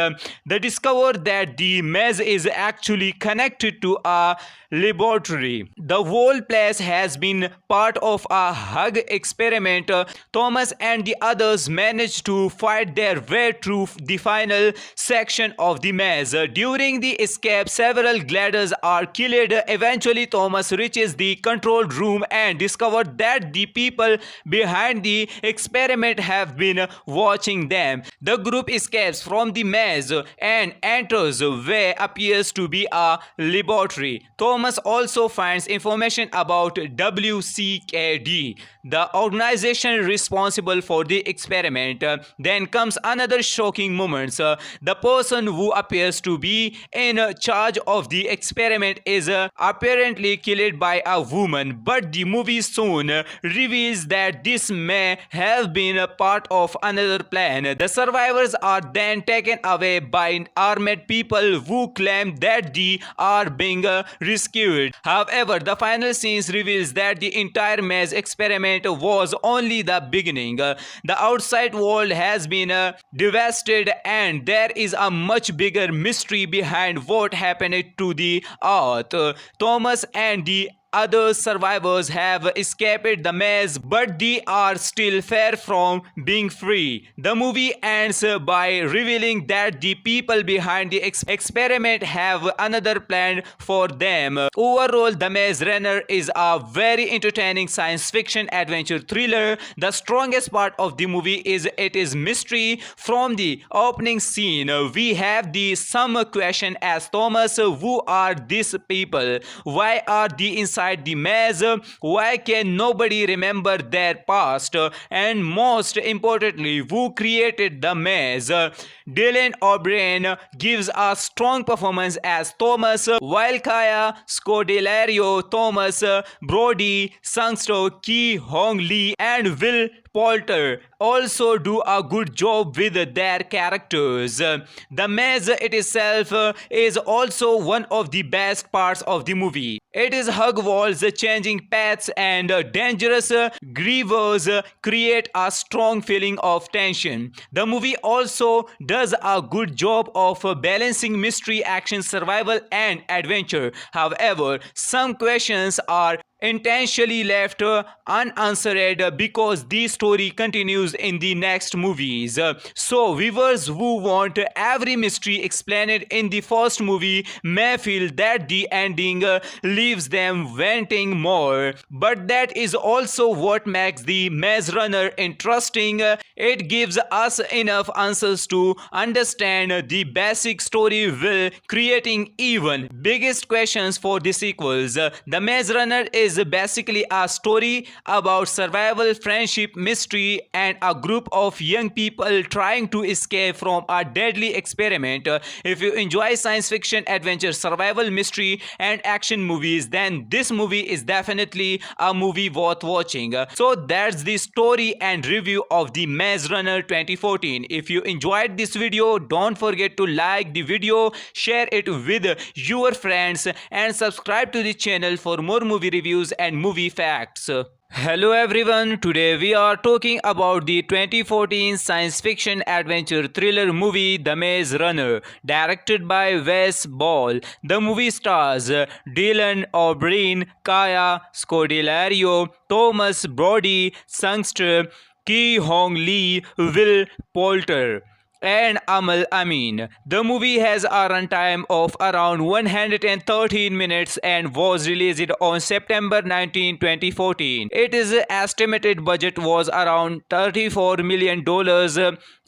Speaker 1: They discover that the maze is actually connected to a laboratory. The whole place has been part of a hug experiment. Thomas and the others manage to fight their way through the final section of the maze. During the escape, several gliders are killed. Eventually, Thomas reaches the control room and discovers that the people behind the experiment have been watching them. The group escapes from the maze and enters where appears to be a laboratory. Thomas also finds information about WCKD, the organization responsible for the experiment. Then comes another shocking moment. The person who appears to be in charge of the experiment is apparently killed by a woman, but the movie soon reveals that this may have been a part of another plan. The survivors are then taken away by armed people who claim that they are being rescued. However, the final scenes reveals that the entire maze experiment was only the beginning. The outside world has been devastated, and there is a much bigger mystery behind what happened to the earth. Thomas and the other survivors have escaped the maze, but they are still far from being free. The movie ends by revealing that the people behind the experiment have another plan for them. Overall, The Maze Runner is a very entertaining science fiction adventure thriller. The strongest part of the movie is its mystery. From the opening scene, we have the some question as Thomas: who are these people? Why are they inside the maze? Why can nobody remember their past? And most importantly, who created the maze? Dylan O'Brien gives a strong performance as Thomas, while Kaya Scodelario, Thomas Brody, Sangster, Ki Hong Lee, and Will Poulter also do a good job with their characters. The maze itself is also one of the best parts of the movie. It is hug walls, changing paths, and dangerous grievers create a strong feeling of tension. The movie also does a good job of balancing mystery, action, survival, and adventure. However, some questions are intentionally left unanswered because the story continues in the next movies. So viewers who want every mystery explained in the first movie may feel that the ending leaves them wanting more. But that is also what makes the Maze Runner interesting. It gives us enough answers to understand the basic story while creating even biggest questions for the sequels. The Maze Runner is basically a story about survival, friendship, mystery, and a group of young people trying to escape from a deadly experiment. If you enjoy science fiction, adventure, survival, mystery, and action movies, then this movie is definitely a movie worth watching. So that's the story and review of the Maze Runner 2014. If you enjoyed this video, don't forget to like the video, share it with your friends, and subscribe to the channel for more movie reviews and movie facts. Hello everyone, today we are talking about the 2014 science fiction adventure thriller movie The Maze Runner, directed by Wes Ball. The movie stars Dylan O'Brien, Kaya Scodelario, Thomas Brody, Sangster, Ki Hong Lee, Will Poulter, and Amal Amin. The movie has a runtime of around 113 minutes and was released on September 19, 2014. Its estimated budget was around $34 million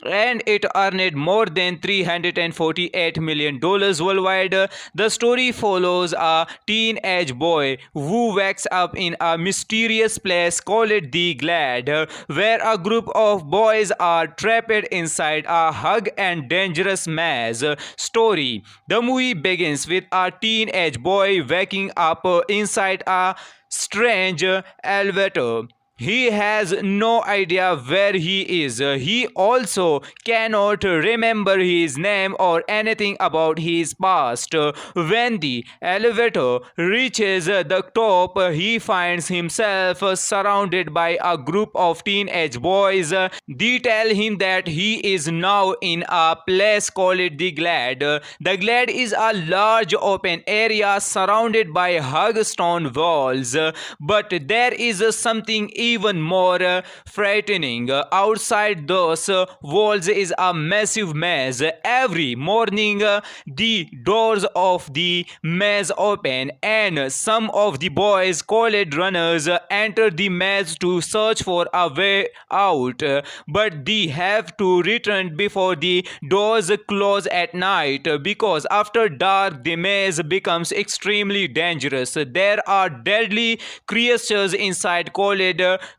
Speaker 1: and it earned more than $348 million worldwide. The story follows a teenage boy who wakes up in a mysterious place called the Glad, where a group of boys are trapped inside a hug and dangerous maze story. The movie begins with a teenage boy waking up inside a strange elevator, He has no idea where he is. He also cannot remember his name or anything about his past. When the elevator reaches the top, he finds himself surrounded by a group of teenage boys. They tell him that he is now in a place called the Glade. The Glade is a large open area surrounded by hug stone walls, but there is something even more frightening. Outside those walls is a massive maze. Every morning, the doors of the maze open, and some of the boys, called runners, enter the maze to search for a way out. But they have to return before the doors close at night, because after dark the maze becomes extremely dangerous. There are deadly creatures inside called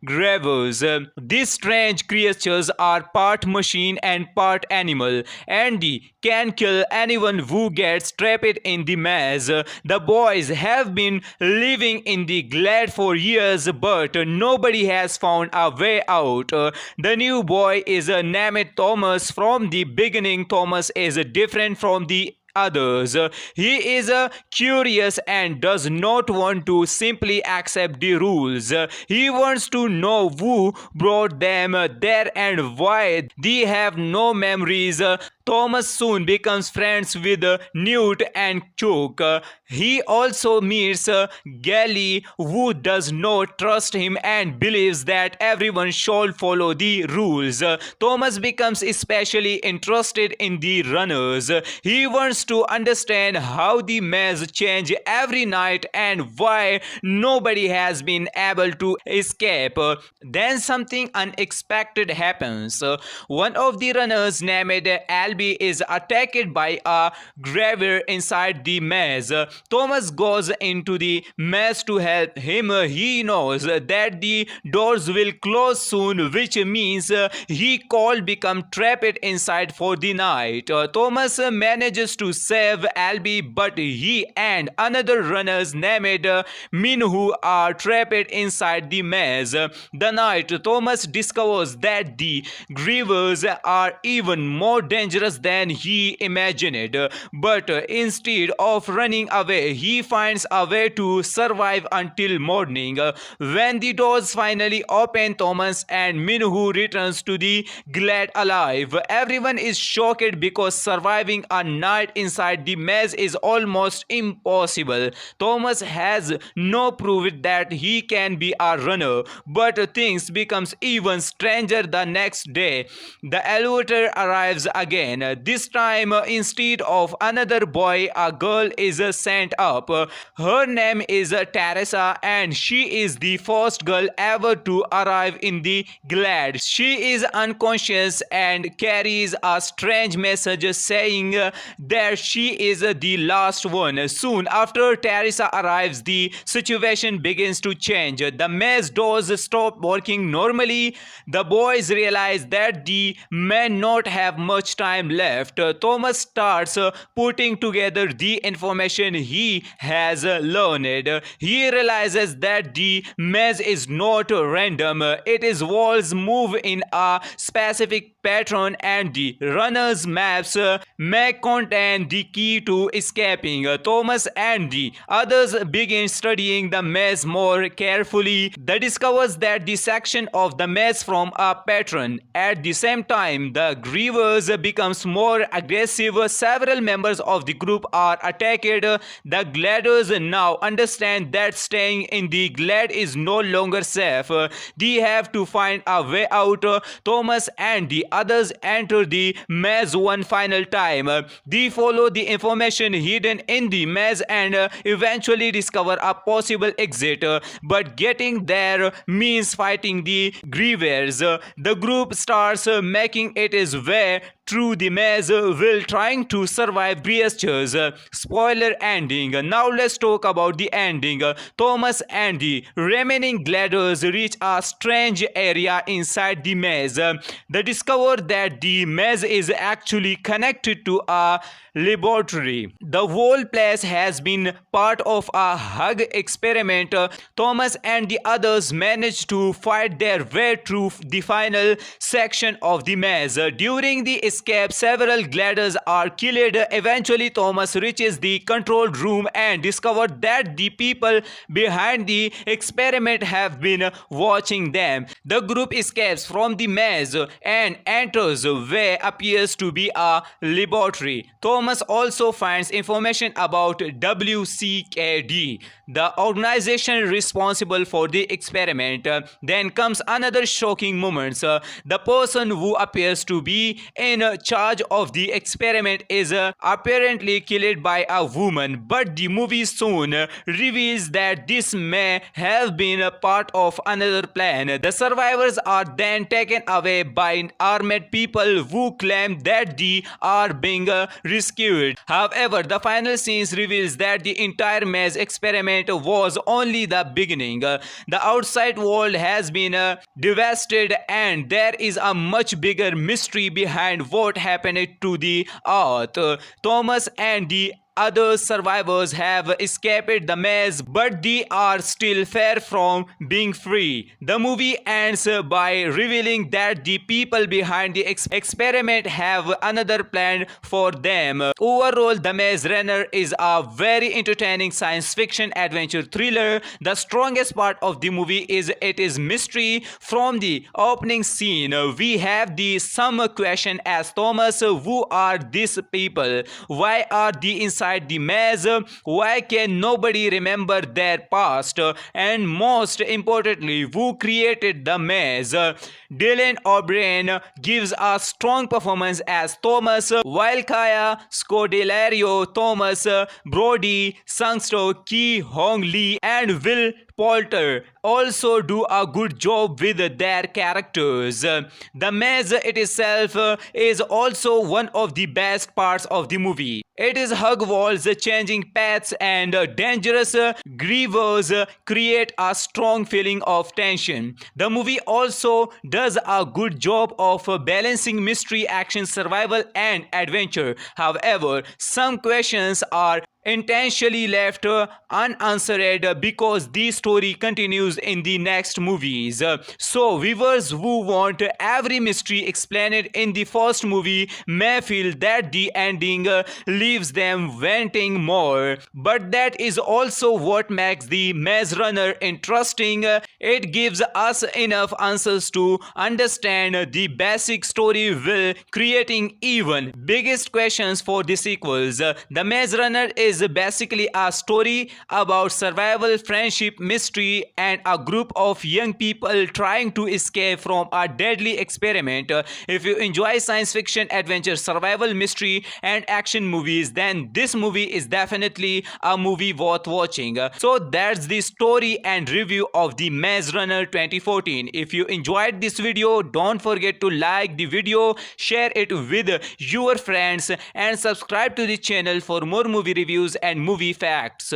Speaker 1: gravers. These strange creatures are part machine and part animal, and they can kill anyone who gets trapped in the maze. The boys have been living in the Glade for years, but nobody has found a way out. The new boy is named Thomas. From the beginning, Thomas is different from the others. He is curious and does not want to simply accept the rules. He wants to know who brought them there and why. They have no memories. Thomas soon becomes friends with Newt and Chuck. He also meets Gally, who does not trust him and believes that everyone should follow the rules. Thomas becomes especially interested in the runners. He wants to understand how the maze change every night and why nobody has been able to escape. Then something unexpected happens. One of the runners named Albie is attacked by a graver inside the maze. Thomas goes into the maze to help him. He knows that the doors will close soon, which means he could become trapped inside for the night. Thomas manages to save Albie, but he and another runners named Minhu are trapped inside the maze. The night Thomas discovers that the grievers are even more dangerous than he imagined, but instead of running away, he finds a way to survive until morning. When the doors finally open, Thomas and Minhu returns to the Glade alive. Everyone is shocked because surviving a night inside the maze is almost impossible. Thomas has no proof that he can be a runner, but things becomes even stranger the next day. The elevator arrives again. This time, instead of another boy, a girl is sent up. Her name is Teresa, and she is the first girl ever to arrive in the Glade. She is unconscious and carries a strange message saying that she is the last one. Soon after Teresa arrives, the situation begins to change. The maze doors stop working normally. The boys realize that they may not have much time left. Thomas starts putting together the information he has learned. He realizes that the maze is not random. Its walls move in a specific pattern, and the runner's maps may contain the key to escaping. Thomas and the others begin studying the maze more carefully. They discovers that the section of the maze from a pattern. At the same time, the grievers becomes more aggressive. Several members of the group are attacked. The Gladers now understand that staying in the Glade is no longer safe. They have to find a way out. Thomas and the others enter the maze one final time. They follow the information hidden in the maze and eventually discover a possible exit. But getting there means fighting the grievers. The group starts making its way through the maze while trying to survive Brewster's spoiler ending. Now let's talk about the ending. Thomas and the remaining gliders reach a strange area inside the maze. They discover that the maze is actually connected to a laboratory. The whole place has been part of a hug experiment. Thomas and the others manage to fight their way through the final section of the maze. During the escape, several gliders are killed. Eventually, Thomas reaches the control room and discovers that the people behind the experiment have been watching them. The group escapes from the maze and enters where appears to be a laboratory. Thomas also finds information about WCKD, the organization responsible for the experiment. Then comes another shocking moment. The person who appears to be in charge of the experiment is apparently killed by a woman, but the movie soon reveals that this may have been a part of another plan. The survivors are then taken away by armed people who claim that they are being rescued. However, the final scenes reveals that the entire maze experiment was only the beginning. The outside world has been devastated, and there is a much bigger mystery behind what happened to the earth. Thomas and the other survivors have escaped the maze, but they are still far from being free. The movie ends by revealing that the people behind the experiment have another plan for them. Overall, The Maze Runner is a very entertaining science fiction adventure thriller. The strongest part of the movie is its mystery. From the opening scene, we have the some question as Thomas: who are these people? Why are they inside the maze? Why can nobody remember their past? And most importantly, who created the maze? Dylan O'Brien gives a strong performance as Thomas, while Kaya Scodelario, Thomas, Brody Sangster, Ki Hong Lee, and Will Poulter also do a good job with their characters. The maze itself is also one of the best parts of the movie. Its hug walls, changing paths, and dangerous grievers create a strong feeling of tension. The movie also does a good job of balancing mystery, action, survival, and adventure. However, some questions are intentionally left unanswered because the story continues in the next movies. So viewers who want every mystery explained in the first movie may feel that the ending leaves them wanting more. But that is also what makes the Maze Runner interesting. It gives us enough answers to understand the basic story while creating even biggest questions for the sequels. The Maze Runner is basically a story about survival, friendship, mystery, and a group of young people trying to escape from a deadly experiment. If you enjoy science fiction, adventure, survival, mystery, and action movies, then this movie is definitely a movie worth watching. So that's the story and review of the Maze Runner 2014. If you enjoyed this video, don't forget to like the video, share it with your friends, and subscribe to the channel for more movie reviews and movie facts.